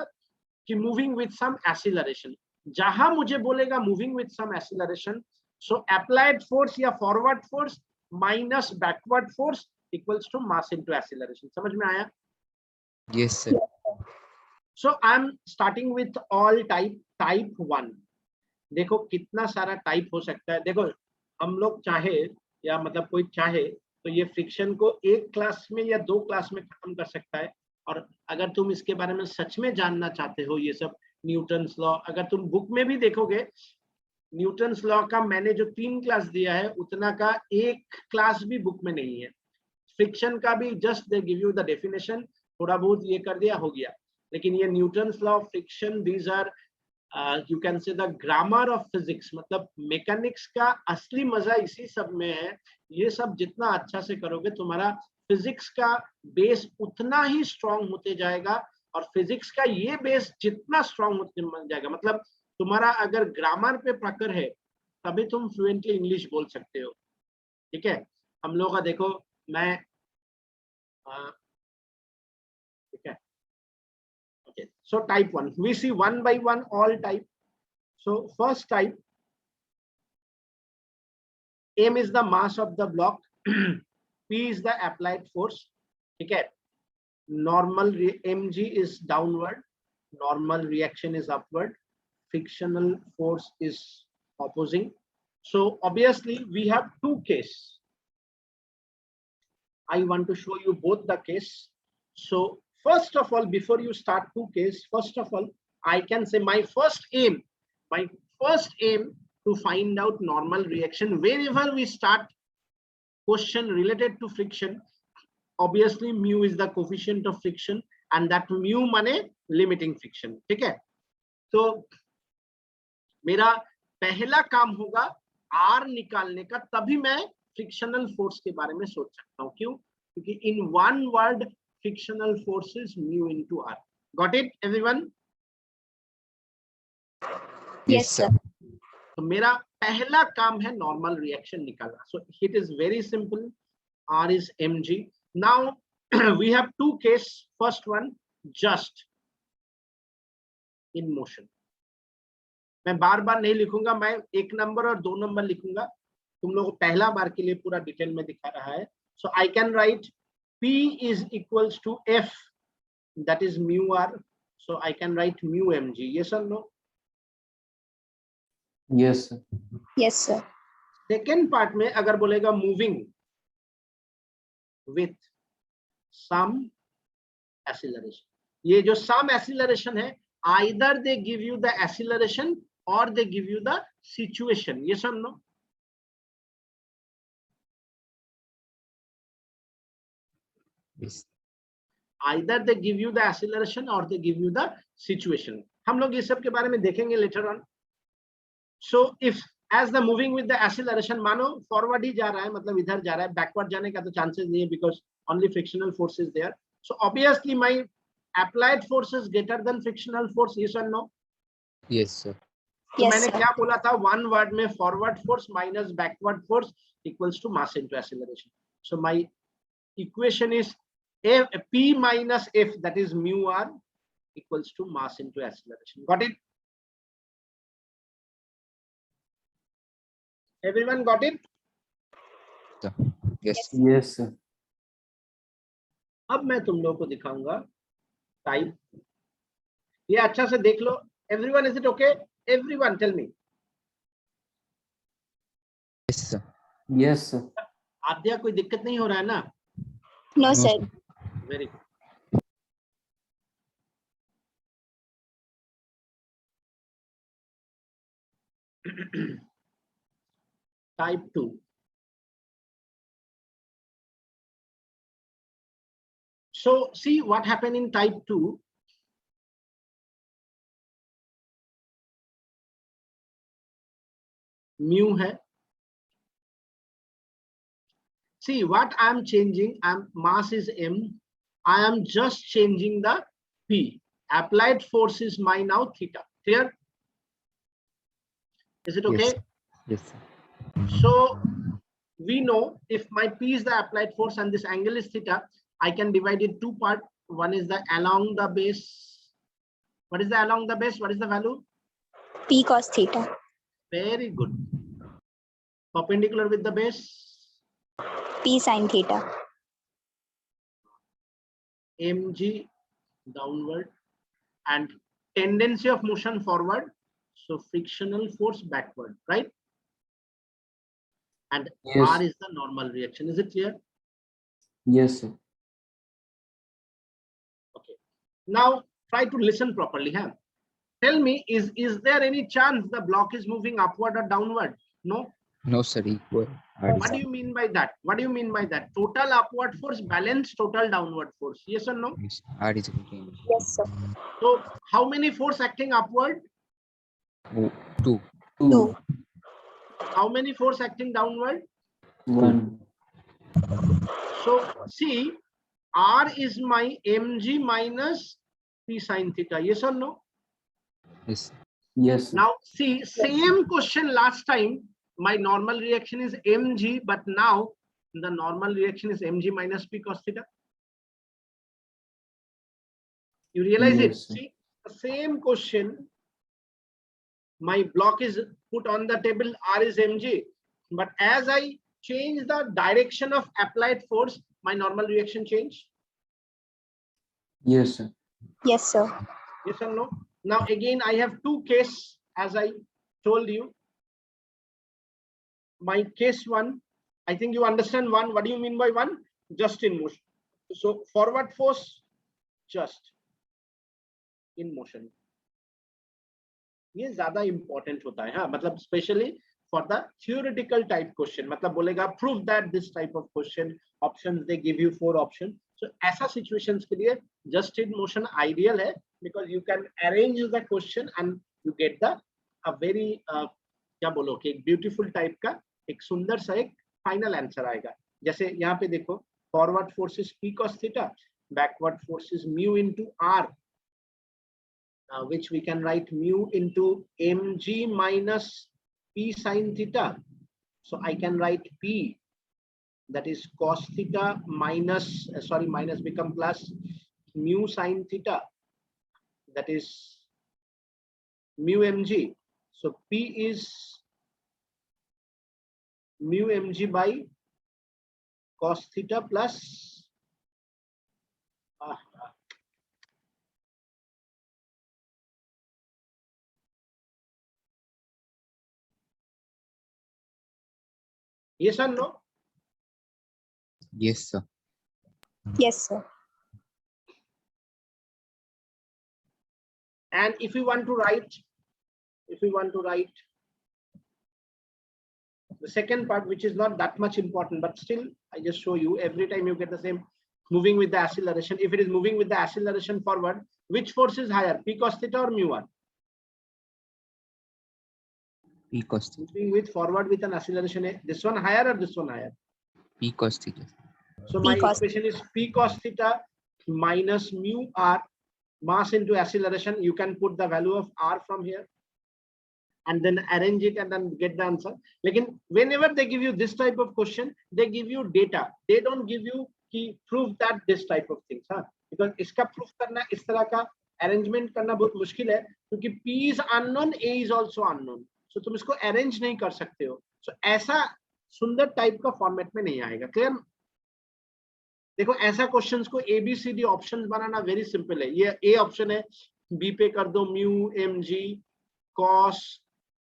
S1: कि मूविंग विद सम एक्सीलरेशन. जहां मुझे बोलेगा moving with some acceleration, so applied force या forward force minus backward force equals to mass into acceleration. समझ में आया?
S4: Yes, sir.
S1: So I'm starting with all type 1. देखो कितना सारा टाइप हो सकता है. देखो हम लोग चाहे या मतलब कोई चाहे तो ये फ्रिक्शन को एक क्लास में या दो क्लास में खत्म कर सकता है. और अगर तुम इसके बारे में सच में जानना चाहते हो, ये सब न्यूटन्स लॉ, अगर तुम बुक में भी देखोगे, न्यूटन्स लॉ का मैंने जो 3 क्लास दिया है उतना का एक क्लास भी बुक में नहीं है. फ्रिक्शन का भी just they give you the definition, थोड़ा बहुत ये कर दिया, हो गया. लेकिन ये Newton's law of friction, these are you can say the grammar of physics. मतलब मैकेनिक्स का असली मजा इसी सब में है. ये सब जितना अच्छा से करोगे, तुम्हारा फिजिक्स का बेस उतना ही स्ट्रांग होते जाएगा. और फिजिक्स का ये बेस जितना स्ट्रांग होते जाएगा, मतलब तुम्हारा अगर ग्रामर पे पकड़ है, तभी तुम फ्लुएंटली इंग्लिश बोल सकते हो. ठीक है? हम लोग का देखो, मैं ठीक है. Okay, so type 1, we see one by one all type. So first type, m is the mass of the block, p is the applied force. Okay, normal mg is downward, normal reaction is upward, frictional force is opposing. So obviously we have two cases. I want to show you both the case. So first of all, before you start two case, first of all, I can say my first aim to find out normal reaction. Whenever we start question related to friction, obviously mu is the coefficient of friction, and that mu माने limiting friction. ठीक है? तो मेरा पहला काम होगा R निकालने का, तभी मैं फ्रिक्शनल फोर्स के बारे में सोच सकता हूँ. क्यों? क्योंकि in one word frictional forces mu into R. Got it, everyone?
S3: Yes, sir.
S1: तो मेरा पहला काम है नॉर्मल रिएक्शन निकालना. So it is very simple. R is mg. Now we have two case. First one, just in motion. मैं बार बार नहीं लिखूंगा, मैं एक नंबर और 2 नंबर लिखूंगा. तुम लोगों को पहला बार के लिए पूरा डिटेल में दिखा रहा है. So I can write P is equals to F, that is mu R. So I can write mu mg. Yes or no?
S2: Yes, sir.
S3: Yes, sir.
S1: Second part में अगर बोलेगा मूविंग विथ सम एक्सीलरेशन, ये जो सम acceleration है, either they give you the acceleration or they give you the situation. Yes or no?
S4: Yes.
S1: Either they give you the acceleration or they give you the situation. हम लोग ये सब के बारे में देखेंगे later on. So if as the moving with the acceleration, मानो forward ही जा रहा है, मतलब इधर जा रहा है, बैकवर्ड जाने का तो चांसेस नहीं है because only frictional force is there. So obviously my applied force is greater than frictional force. Yes or no?
S4: Yes, sir.
S1: तो
S3: Yes,
S1: मैंने
S3: sir.
S1: क्या बोला था, वन वर्ड में forward force minus backward force equals to mass into acceleration. So my equation is P minus F, that is mu R, equals to mass into acceleration. Got it? Everyone got it?
S4: Sir. Yes.
S2: Yes, sir.
S1: अब मैं तुम लोगों को दिखाऊंगा type. ये अच्छा से देख लो. Everyone, is it okay? Everyone, tell me.
S4: Yes, sir.
S2: Yes, sir.
S1: आद्या, कोई दिक्कत नहीं हो रहा है ना?
S3: No,
S4: No,
S3: sir.
S4: sir.
S1: Very good. Type 2. So see what happened in type 2. Mu है. See what I am changing. Mass is m. I am just changing the P. Applied force is my now theta. Clear? Is it okay?
S4: Yes, sir.
S1: So we know if my P is the applied force and this angle is theta, I can divide it two part. One is the along the base. What is the along the base? What is the value?
S3: P cos theta.
S1: Very good. Perpendicular with the base.
S3: P sin theta.
S1: Mg downward and tendency of motion forward. So frictional force backward, right? And
S2: Yes.
S1: R is the normal reaction. Is it clear?
S2: Yes, sir.
S1: Okay. Now try to listen properly. Huh? Tell me, is there any chance the block is moving upward or downward? No.
S4: No, sir. Equal.
S1: What do you mean by that? What do you mean by that? Total upward force balance total downward force. Yes or no?
S4: Yes. R is equal to M.
S3: Yes, sir.
S1: So how many force acting upward?
S4: Oh, 2.
S2: 2.
S1: How many force acting downward?
S2: 1.
S1: So see, R is my mg minus P sin theta. Yes or no?
S4: Yes.
S2: Yes, sir.
S1: Now see, same question last time. My normal reaction is mg, but now the normal reaction is mg minus P cos theta. You realize it?
S2: Yes, sir.
S1: See, the same question. My block is put on the table, R is mg, but as I change the direction of applied force, my normal reaction change.
S2: Yes, sir.
S3: Yes, sir.
S1: Yes or no? Now again, I have two cases, as I told you. My case one, I think you understand one. What do you mean by one? Just in motion. So forward force, just in motion. ये ज्यादा important होता है, हाँ, मतलब specially for the theoretical type question. मतलब बोलेगा prove that this type of question, options they give you 4 options. So ऐसा situations के लिए just in motion ideal है, because you can arrange the question and you get the a very क्या बोलो कि एक beautiful type का एक सुंदर सा एक final answer आएगा. जैसे यहाँ पे देखो, forward force is P cos theta, backward force is mu into R. Which we can write mu into mg minus P sine theta. So I can write P, that is cos theta minus, minus become plus mu sine theta, that is mu mg. So P is mu mg by cos theta plus yes or no?
S4: Yes, sir.
S3: Yes, sir.
S1: And if we want to write the second part, which is not that much important, but still I just show you, every time you get the same, moving with the acceleration. If it is moving with the acceleration forward, which force is higher, P cos theta or mu r?
S4: P cos theta.
S1: Moving with forward with an acceleration, this one higher or this one higher?
S4: P cos theta.
S1: So
S3: P
S1: my
S3: cos-
S1: equation is P cos theta minus mu r, mass into acceleration. You can put the value of r from here and then arrange it and then get the answer. Like whenever they give you this type of question, they give you data. They don't give you कि prove that this type of things, हाँ? Because इसका proof करना, इस तरह का arrangement करना बहुत मुश्किल है, क्योंकि P is unknown, A is also unknown. So तुम इसको arrange नहीं कर सकते हो. So ऐसा सुंदर टाइप का फॉर्मेट में नहीं आएगा. क्लियर? देखो ऐसा क्वेश्चंस को ABCD ऑप्शंस बनाना वेरी सिंपल है. ये A ऑप्शन है, B पे कर दो mu mg cos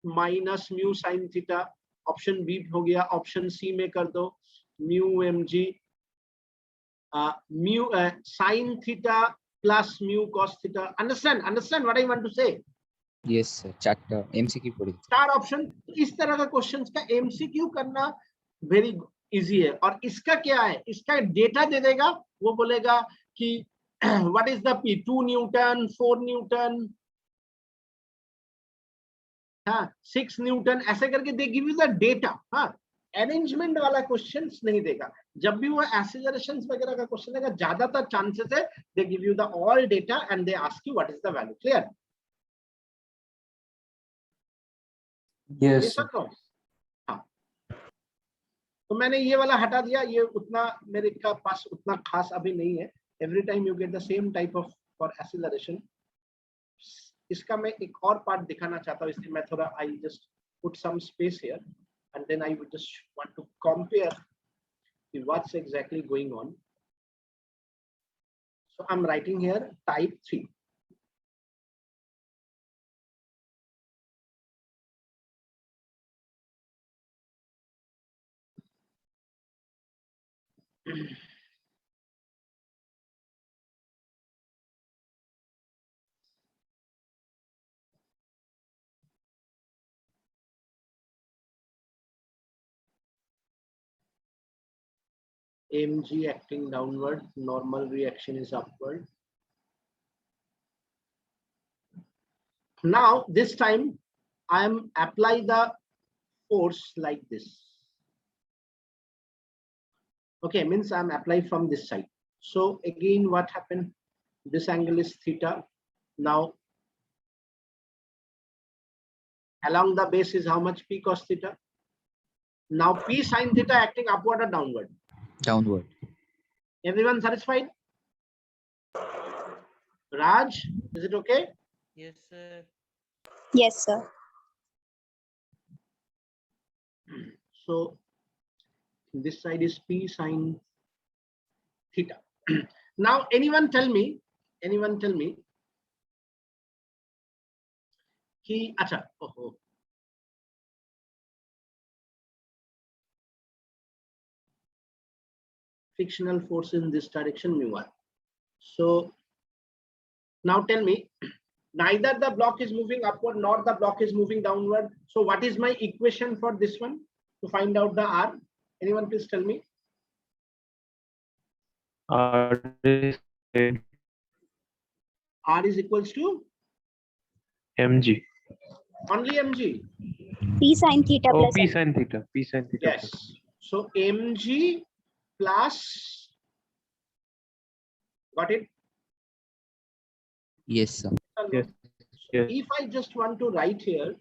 S1: minus mu sine theta. Option B हो गया. ऑप्शन सी में कर दो mu mg mu sine theta plus mu cos theta. Understand what I want to say?
S4: Yes, sir. Chart MCQ पढ़ी.
S1: चार ऑप्शन. इस तरह का क्वेश्चंस का एमसीक्यू करना वेरी इजी है. और इसका क्या है, इसका डेटा दे देगा, वो बोलेगा कि what is the P, 2 Newton, 4 Newton, हाँ 6 न्यूटन, ऐसे करके दे गिव यू द डेटा. हाँ, अरेंजमेंट वाला क्वेश्चंस नहीं देगा. जब भी वो एक्सीलरेशंस वगैरह का क्वेश्चन देगा, ज्यादातर चांसेस है दे give you the all data and they ask you what is the value. Clear?
S2: Yes,
S1: ये
S2: sir.
S1: सब. हाँ, तो मैंने ये वाला हटा दिया. ये उतना मेरे का पास उतना खास अभी नहीं है. Every time you get the same type of for acceleration. इसका मैं एक और पार्ट दिखाना चाहता हूँ, इसलिए मैं थोड़ा I just put some space here and then I would just want to compare what's exactly going on. So I am writing here type 3. mg acting downward, normal reaction is upward. Now this time I am apply the force like this. Okay, means I'm apply from this side. So again what happened, this angle is theta. Now along the base is how much, P cos theta. Now P sin theta acting upward or downward?
S4: Downward.
S1: Everyone satisfied? Raj, is it okay?
S5: Yes, sir.
S3: Yes, sir.
S1: So this side is P sin theta. Now anyone tell me कि अच्छा, ओहो, frictional force in this direction mu r. So now tell me, neither the block is moving upward nor the block is moving downward. So what is my equation for this one to find out the r? Anyone please tell me?
S6: R
S1: R is equals to
S6: mg.
S1: only mg.
S3: P sin theta
S6: Oh,
S3: plus
S6: P
S3: M.
S6: sin theta. P sin theta.
S1: Yes. So mg plus, got it?
S4: Yes, sir.
S6: Yes.
S1: So
S6: Yes.
S1: if I just want to write here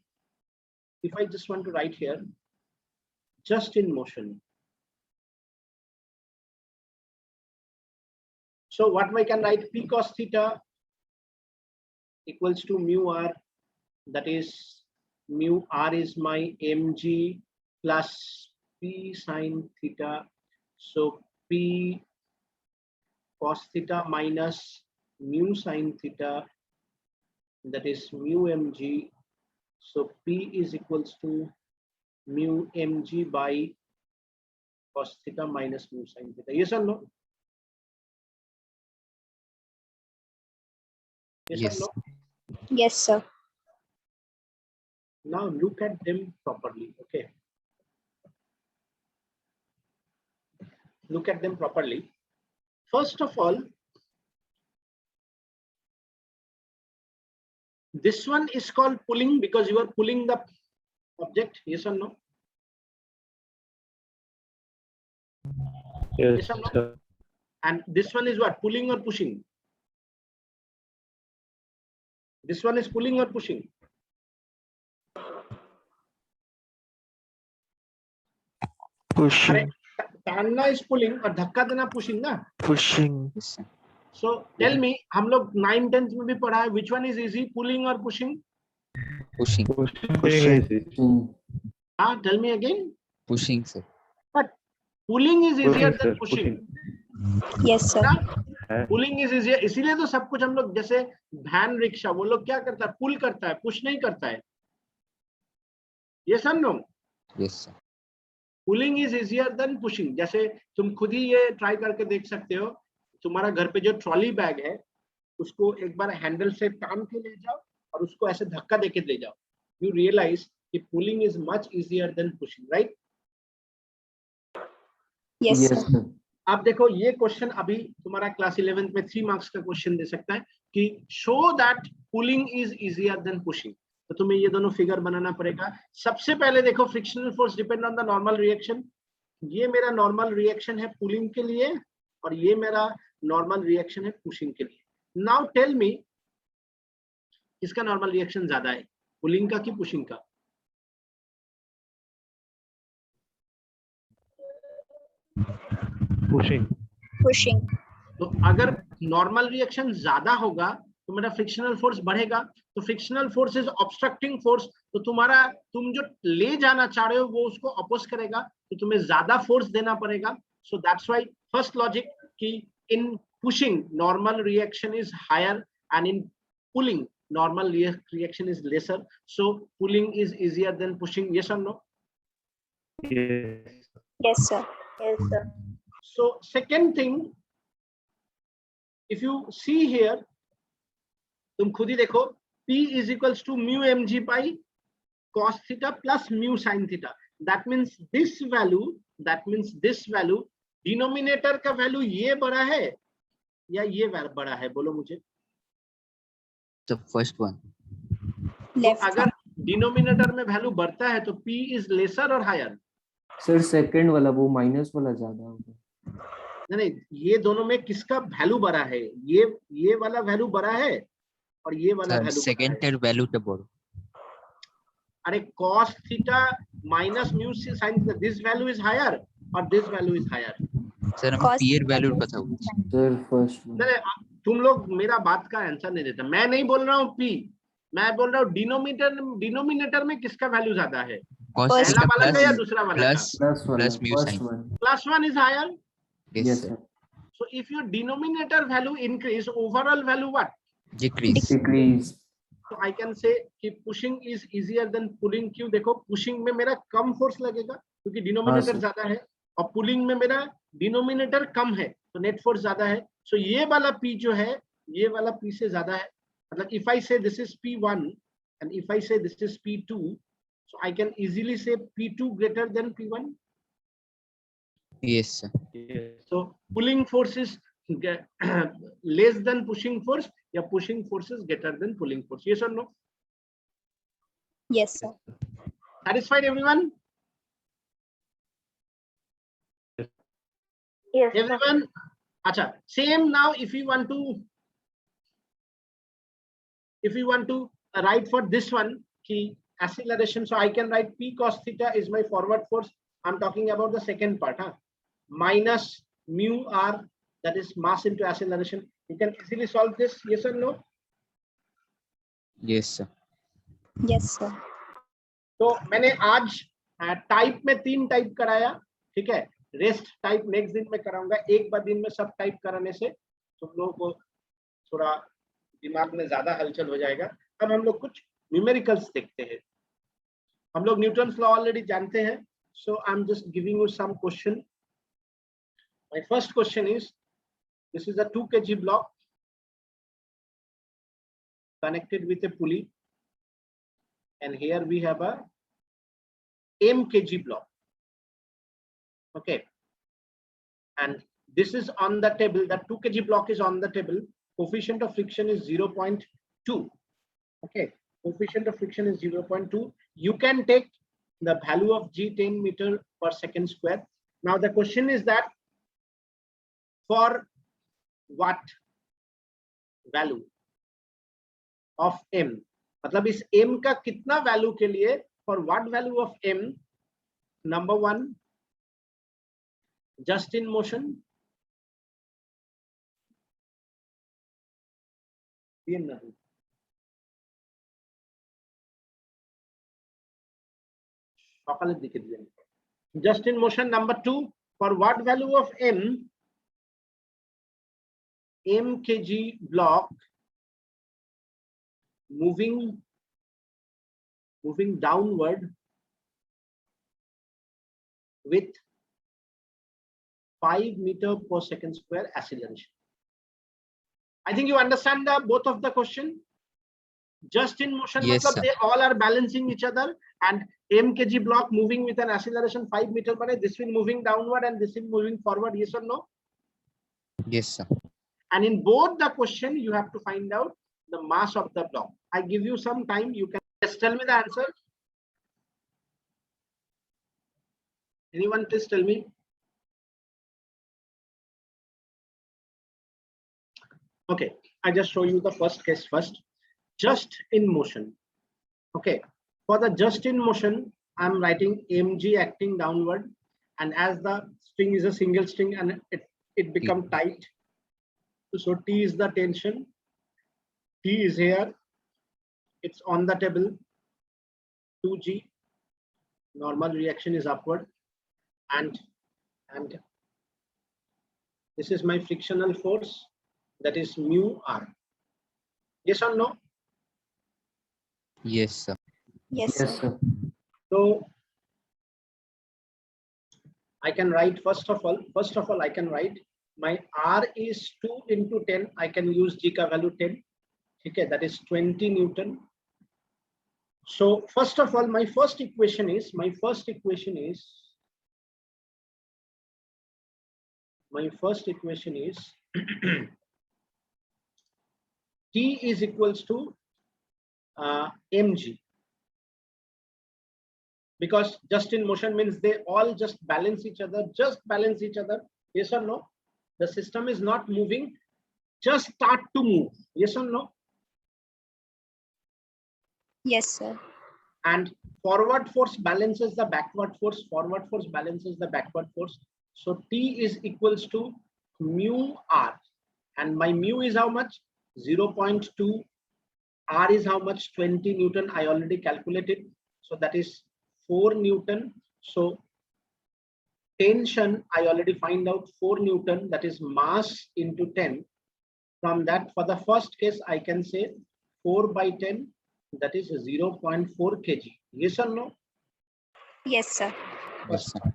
S1: if I just want to write here, just in motion. So what I can write, P cos theta equals to mu r, that is mu r is my mg plus P sin theta. So P cos theta minus mu sin theta, that is mu mg. So P is equals to mu mg by cos theta minus mu sin theta. Yes or no? Yes,
S4: Yes.
S1: or no?
S3: Yes, sir.
S1: Now look at them properly. Okay. Look at them properly. First of all, this one is called pulling because you are pulling the object. Yes or no?
S6: Yes,
S1: Yes or no?
S6: sir.
S1: And this one is what? Pulling or pushing? This one is pulling or pushing?
S6: Pushing.
S1: ताड़ना is pulling और धक्का देना pushing ना?
S6: Pushing.
S4: Yes, sir.
S1: So tell me, हम लोग 9th 10th में भी पढ़ा है, which one is easy, pulling or pushing?
S4: Pushing.
S6: Pushing.
S1: Ah, tell me again.
S4: Pushing, sir.
S1: Pulling is easier
S6: Pushing,
S1: than
S6: sir.
S1: pushing.
S3: Yes, sir.
S1: Pulling is easier, इसीलिए तो सब कुछ हम लोग, जैसे वैन रिक्शा, वो लोग क्या करता है, पुल करता है, पुश नहीं करता है. ये समझो,
S4: Yes, sir.
S1: Pulling is easier than pushing. जैसे तुम खुद ही ये ट्राई करके देख सकते हो, तुम्हारा घर पे जो ट्रॉली बैग है उसको एक बार हैंडल से टान के ले जाओ और उसको ऐसे धक्का देके ले जाओ, यू रियलाइज कि pulling is much easier than pushing, right?
S3: Yes,
S2: Yes,
S3: sir.
S2: sir.
S1: आप देखो ये क्वेश्चन अभी तुम्हारा क्लास 11th में 3 मार्क्स का क्वेश्चन दे सकता है कि show that pulling is easier than pushing. तो तुम्हें ये दोनों फिगर बनाना पड़ेगा. सबसे पहले देखो, frictional force depend on the normal reaction. ये मेरा नॉर्मल रिएक्शन है पुलिंग के लिए और ये मेरा नॉर्मल रिएक्शन है पुशिंग के लिए. नाउ टेल मी, किसका नॉर्मल रिएक्शन ज्यादा है, पुलिंग का कि पुशिंग का?
S6: Pushing.
S3: Pushing.
S1: तो अगर नॉर्मल रिएक्शन ज्यादा होगा तो मेरा फ्रिक्शनल फोर्स बढ़ेगा. तो frictional force is obstructing force. तो तुम जो ले जाना चाह रहे हो वो उसको अपोज करेगा, तो तुम्हें ज्यादा फोर्स देना पड़ेगा. So that's why first logic कि in pushing normal reaction is higher and in pulling normal reaction is lesser. So pulling is easier than pushing. Yes और no?
S6: Yes.
S3: Yes, sir.
S5: Yes, sir.
S1: So second thing, if you see here, तुम खुद ही देखो, P is equals to mu mg by cos theta plus mu sin theta. That means this value, denominator का value ये बड़ा है या ये बड़ा है, बोलो मुझे.
S4: The first one.
S1: तो
S3: Left.
S1: अगर डिनोमिनेटर में वैल्यू बढ़ता है तो P is lesser और higher?
S2: सर सेकंड वाला, वो माइनस वाला ज्यादा होगा.
S1: नहीं, ये दोनों में किसका वैल्यू बड़ा है? ये वाला वैल्यू बड़ा है और ये वाला
S4: Sir,
S1: वैल्यू
S4: second
S1: बड़ा है.
S4: ter value to borrow.
S1: अरे cos theta minus mu sin theta, this value is higher or this value is higher?
S4: Sir, हमें
S3: Cos
S4: peer
S3: theta
S4: value
S3: plus
S4: पता होगा.
S2: Sir first one.
S1: नहीं, तुम लोग मेरा बात का आंसर नहीं देता. मैं नहीं बोल रहा हूँ P, मैं बोल रहा हूँ डिनोमिनेटर में किसका वैल्यू ज्यादा है,
S4: Cos
S3: First
S1: पहला
S4: theta
S1: वाला का या
S4: plus
S1: दूसरा वाला का?
S2: प्लस वाला,
S4: plus mu
S2: first
S4: sin.
S2: One.
S1: Plus one is higher.
S4: Yes,
S2: yes
S4: sir.
S2: Sir.
S1: So if your denominator value increase, overall value what?
S4: Decrease.
S2: Decrease.
S1: So I can say कि pushing is easier than pulling. क्यों? देखो, pushing में मेरा कम force लगेगा क्योंकि denominator
S2: sir.
S1: ज्यादा है और पुलिंग में मेरा डिनोमिनेटर कम है तो नेट फोर्स ज्यादा है. सो ये वाला P जो है ये वाला P से ज्यादा है. मतलब if I say this is P1 and if I say this is P2, so I can easily say P2 greater than P1.
S4: Yes, sir.
S6: Yes.
S1: So pulling force is less than pushing force या pushing force is greater than pulling force. Yes or no?
S3: Yes, sir.
S1: Satisfied everyone?
S5: Yes, sir.
S1: Everyone? Acha, same now if we want to write for this one कि acceleration. So I can write P cos theta is my forward force. I'm talking about the second part, huh? Minus mu r, that is mass into acceleration. You can easily solve this, yes or no?
S4: Yes, sir.
S3: Yes, sir.
S1: तो मैंने आज type में 3 type कराया, ठीक है. Rest type next दिन में कराऊंगा. एक बार दिन में सब टाइप कराने से तुम लोगों को थोड़ा दिमाग में ज्यादा हलचल हो जाएगा. अब हम लोग कुछ न्यूमेरिकल्स देखते हैं. हम लोग न्यूटन्स लॉ ऑलरेडी जानते हैं. So I am just giving you some question. My first question is, this is a 2 kg block connected with a pulley, and here we have a m kg block. Okay, and this is on the table. That 2 kg block is on the table. Coefficient of friction is 0.2. Okay, coefficient of friction is 0.2. You can take the value of g 10 meter per second square. Now the question is that for what value of m, मतलब इस m का कितना value के लिए, for what value of m, number 1 just in motion, just in motion. Number 2, for what value of m kg block moving downward with 5 meter per second square acceleration. I think you understand both of the question. Just in motion,
S4: Yes,
S1: matlab
S4: sir.
S1: they all are balancing each other, and m kg block moving with an acceleration 5 meter per second. This will moving downward and this will moving forward. Yes or no?
S4: Yes, sir.
S1: And in both the question, you have to find out the mass of the block. I give you some time. You can just tell me the answer. Anyone, please tell me. Okay, I just show you the first case first. Just in motion. Okay, for the just in motion, I'm writing mg acting downward, and as the string is a single string and it become tight. So T is the tension. T is here. It's on the table. 2g. Normal reaction is upward, and this is my frictional force, that is mu r. Yes or no?
S4: Yes, sir.
S3: Yes,
S2: Yes,
S3: sir.
S2: sir.
S1: So I can write first of all I can write my r is 2 into 10. I can use g ka value 10. Okay, that is 20 Newton. So first of all, my first equation is T is equals to mg, because just in motion means they all just balance each other. Yes or no? The system is not moving, just start to move. Yes or no?
S3: Yes, sir.
S1: And forward force balances the backward force. So T is equals to mu r, and my mu is how much? 0.2. R is how much? 20 Newton. I already calculated. So that is 4 Newton. So tension, I already find out 4 Newton, that is mass into 10. From that, for the first case, I can say 4 by 10, that is 0.4 kg. Yes or no?
S3: Yes, sir.
S4: Yes, sir.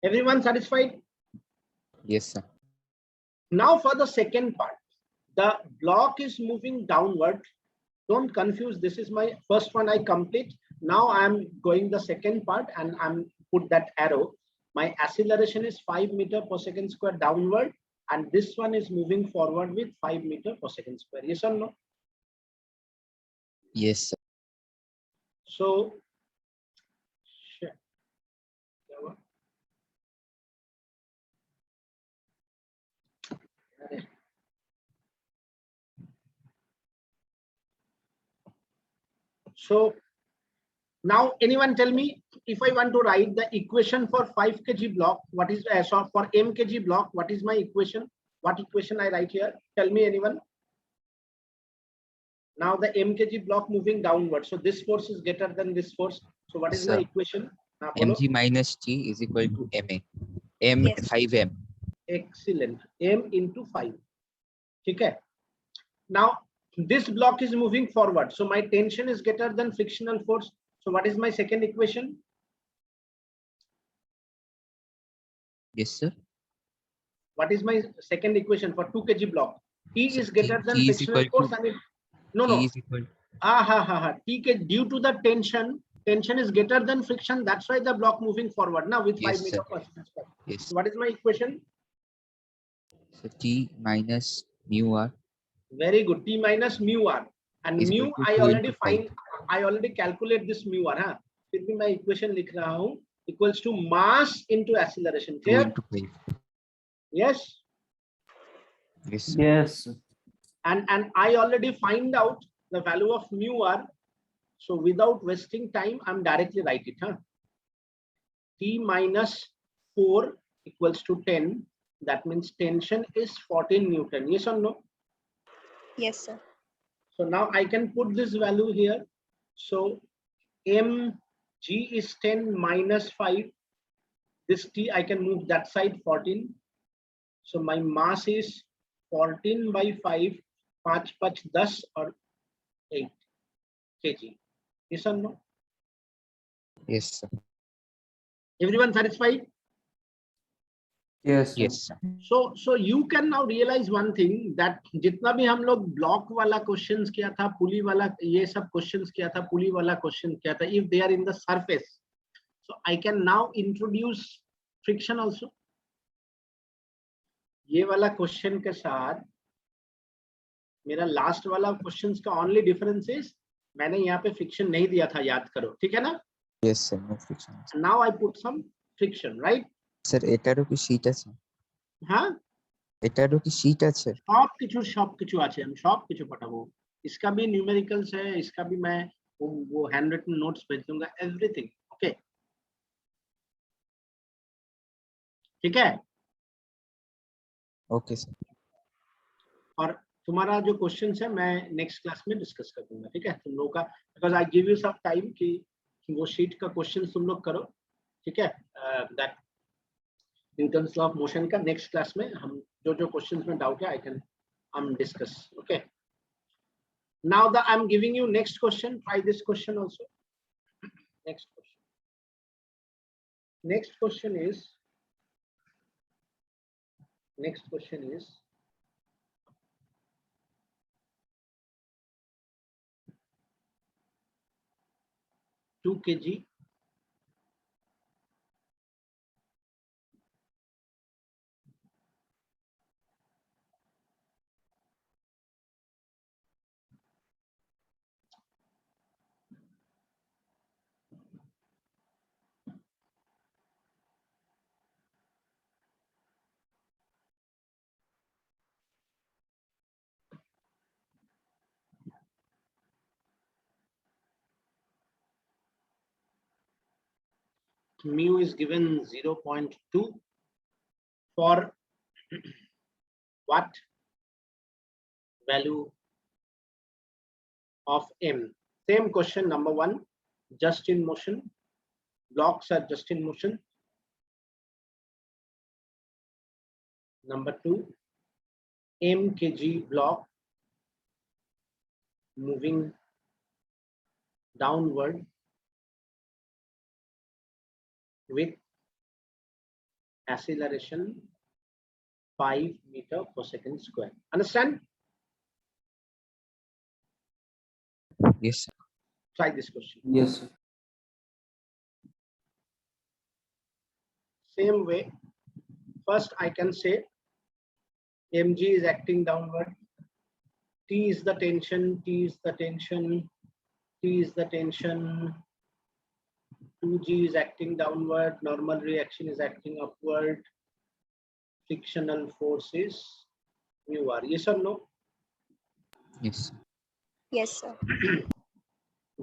S1: Everyone satisfied?
S4: Yes, sir.
S1: Now for the second part, the block is moving downward. Don't confuse. This is my first one I complete. Now I'm going the second part and I'm put that arrow. My acceleration is 5 meter per second square downward, and this one is moving forward with 5 meter per second square. Yes or no?
S4: Yes, sir.
S1: So Now, anyone tell me, if I want to write the equation for 5 kg block, what is so for m kg block, what is my equation? What equation I write here? Tell me, anyone. Now the m kg block moving downward. So this force is greater than this force. So what is my
S4: Sir.
S1: equation? Bolo.
S4: mg minus t is equal to ma. M
S3: Yes.
S4: 5m.
S1: Excellent. M into 5. Okay. Now this block is moving forward. So my tension is greater than frictional force. So what is my second equation?
S4: Yes, sir.
S1: What is my second equation for 2 kg block? T
S4: So
S1: is greater than
S4: T is
S1: frictional
S4: equal
S1: force.
S4: to
S1: And it, no,
S4: T
S1: no.
S4: is equal.
S1: T due to the tension is greater than friction. That's why the block moving forward now with 5
S4: Yes,
S1: meter
S4: sir.
S1: per second square.
S4: Yes.
S1: So what is my equation?
S4: So T minus mu r
S1: Very good. T minus mu r. And
S4: is
S1: mu
S4: equal to
S1: I
S4: 2
S1: already
S4: into 5.
S1: find. I already calculate this mu r. हाँ? फिर भी मैं equation लिख रहा हूँ equals to mass into acceleration.
S4: 2
S1: Clear?
S4: into 5.
S1: Yes.
S4: Yes, sir.
S2: Yes.
S1: And I already find out the value of mu r. So without wasting time, I'm directly write it. Huh? T minus 4 equals to 10. That means tension is 14 Newton. Yes or no?
S3: Yes, sir.
S1: So now I can put this value here. So mg is 10 minus 5. This T I can move that side 14. So my mass is 14 by 5. 5 5 10 or 8 kg. Yes or no?
S4: Yes, sir.
S1: Everyone satisfied?
S2: Yes. Sir.
S4: Yes, sir.
S1: So you can now realize one thing that जितना भी हम लोग block वाला questions किया था, पुली वाला ये सब questions किया था, पुली वाला question किया था, if they are in the surface, so I can now introduce friction also. ये वाला question के साथ मेरा last वाला questions का only difference is मैंने यहाँ पे friction नहीं दिया था, याद करो, ठीक है ना?
S4: Yes, sir. No friction.
S1: Now I put some friction, right?
S4: Sir, এটারও কি sheet আছে?
S1: हाँ?
S4: এটারও কি sheet আছে?
S1: সব কিছু আছে, আমি সব কিছু পাঠাবো। इसका भी न्यूमेरिकल्स है, इसका भी मैं वो हैंड रिटन नोट्स भेज दूंगा, एवरीथिंग। ओके, ठीक है।
S4: Okay sir.
S1: और तुम्हारा जो क्वेश्चंस है मैं नेक्स्ट क्लास में डिस्कस कर दूंगा, ठीक है। तुम लोगों का because I give you some time कि वो शीट का क्वेश्चन तुम लोग करो, ठीक है। That in terms of motion का नेक्स्ट क्लास में हम जो क्वेश्चंस में डाउट है आई कैन हम discuss, okay. Now that I'm giving you next question, try this question also. Next question. Next question is 2 kg mu is given 0.2 for what value of m. Same question number 1, just in motion, blocks are just in motion. Number 2, m kg block moving downward with acceleration 5 meter per second square. Understand?
S4: Yes, sir.
S1: Try this question.
S2: Yes, sir.
S1: Same way, first I can say mg is acting downward, T is the tension, T is the tension, T is the tension, 2g is acting downward, normal reaction is acting upward, frictional force is mu r. Yes or no?
S4: Yes, sir.
S3: Yes, sir.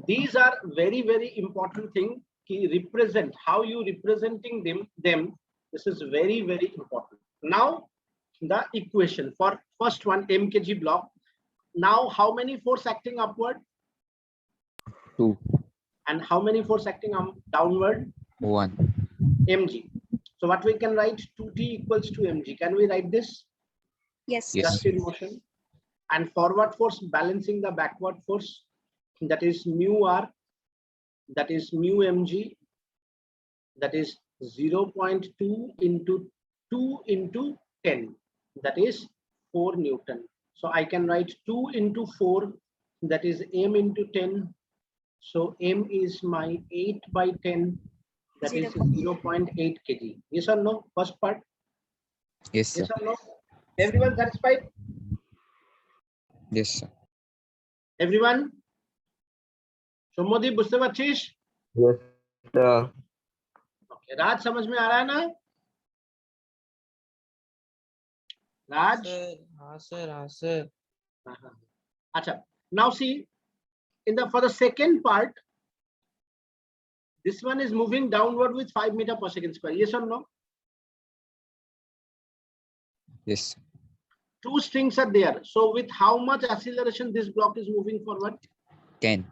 S1: These are very, very important thing. Ki represent, how you representing them. This is very, very important. Now the equation for first one, mkg block. Now how many force acting upward
S4: 2,
S1: and how many force acting downward?
S4: 1.
S1: Mg. So what we can write, 2t equals to mg. Can we write this?
S3: Yes, sir.
S4: Yes.
S1: Just in motion. And forward force balancing the backward force, that is mu r, that is mu mg, that is 0.2 into 2 into 10, that is 4 Newton. So I can write 2 into 4, that is m into 10. So m is my 8 by 10, that is 0.8 kg. Yes or no? First part.
S4: Yes, sir.
S1: Yes or no? Everyone satisfied?
S4: Yes, sir.
S1: Everyone? Somodeep बुझते पारछिस?
S6: Yes, sir.
S1: Okay, राज समझ में आ रहा है ना? राज?
S5: हाँ sir
S1: अच्छा, now see, for the second part, this one is moving downward with 5 meter per second square. Yes or no?
S4: Yes, sir.
S1: 2 strings are there. So with how much acceleration this block is moving forward?
S4: 10.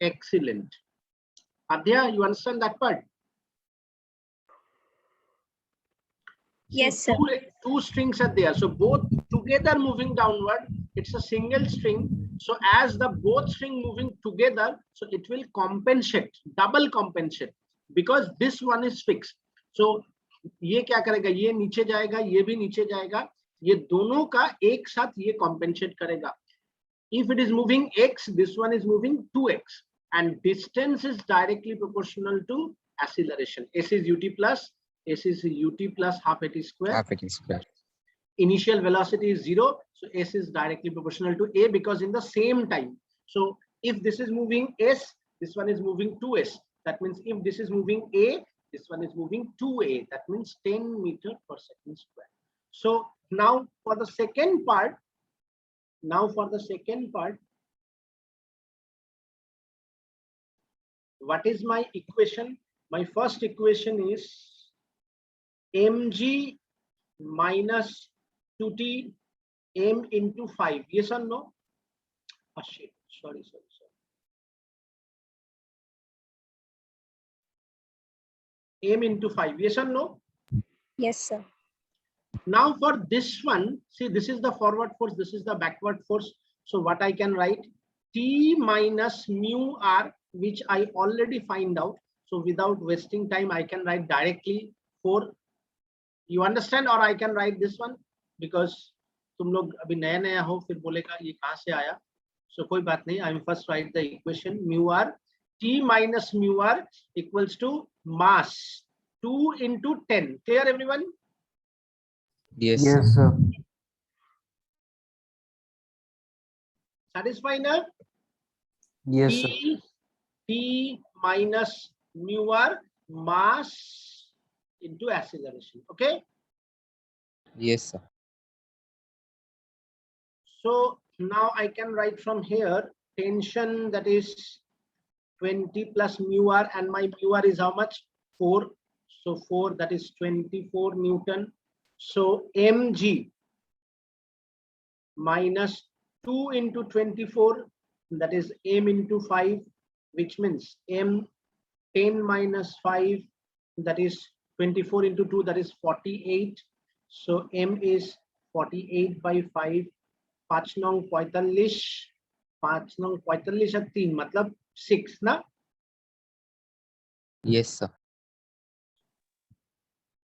S1: Excellent. Adya, you understand that part?
S3: Yes,
S1: See,
S3: sir.
S1: two strings are there. So both together moving downward, it's a single string. So as the both string moving together, so it will compensate, double compensate, because this one is fixed. So ये क्या करेगा, ये नीचे जाएगा, ये भी नीचे जाएगा, ये दोनों का एक साथ ये compensate करेगा. If it is moving x, this one is moving 2x, and distance is directly proportional to acceleration. S is ut plus, s is ut plus half at square.
S4: Half it is square.
S1: Initial velocity is 0, so s is directly proportional to a, because in the same time. So if this is moving s, this one is moving 2s. That means if this is moving a, this one is moving 2a. That means 10 meter per second square. So now for the second part, what is my equation? My first equation is mg minus 2t m into 5. Yes or no? Oh shit, sorry. M into 5. Yes or no?
S3: Yes, sir.
S1: Now for this one, see, this is the forward force, this is the backward force. So what I can write, T minus mu r, which I already find out. So without wasting time, I can write directly 4. You understand? Or I can write this one, because तुम लोग अभी नया नया हो, फिर बोलेगा ये कहाँ से आया. So कोई बात नहीं, I will first write the equation mu r. T minus mu r equals to mass 2 into 10. Clear, everyone?
S4: Yes,
S2: Yes,
S4: sir.
S2: sir.
S1: Satisfied now?
S2: Yes, sir.
S1: T minus mu r mass into acceleration. Okay.
S4: Yes, sir.
S1: So now I can write from here tension, that is 20 plus mu r, and my mu r is how much? 4. So 4, that is 24 Newton. So mg minus 2 into 24, that is m into 5, which means m 10 minus 5, that is 24 into 2, that is 48. So m is 48 by 5. 5 नौ 45, 5 नौ 45 और 3 मतलब 6 ना.
S4: Yes, sir.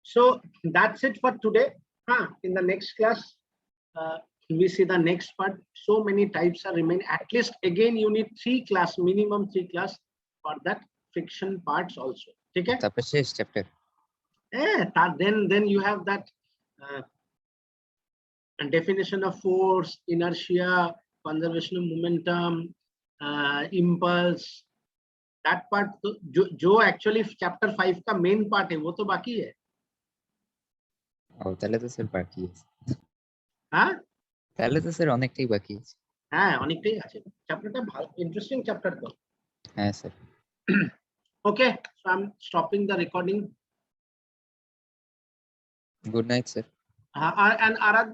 S1: So that's it for today. In the next class, we see the next part. So many types are remain. At least again, you need 3 class, minimum 3 class for that friction parts also. Okay?
S4: तापर शेष chapter.
S1: Then you have that definition of force, inertia, conservation of momentum, impulse. That part जो actually chapter 5 का main part है, वो तो बाकी है.
S4: Oh, তাহলে তো স্যার বাকি আছে।
S1: हाँ?
S4: তাহলে তো স্যার অনেকটাই বাকি আছে।
S1: হ্যাঁ অনেকটাই আছে, চ্যাপ্টারটা ভালো, ইন্টারেস্টিং চ্যাপ্টার তো।
S4: হ্যাঁ sir.
S1: Okay, so I am stopping the recording.
S4: Good night sir.
S1: and Arad,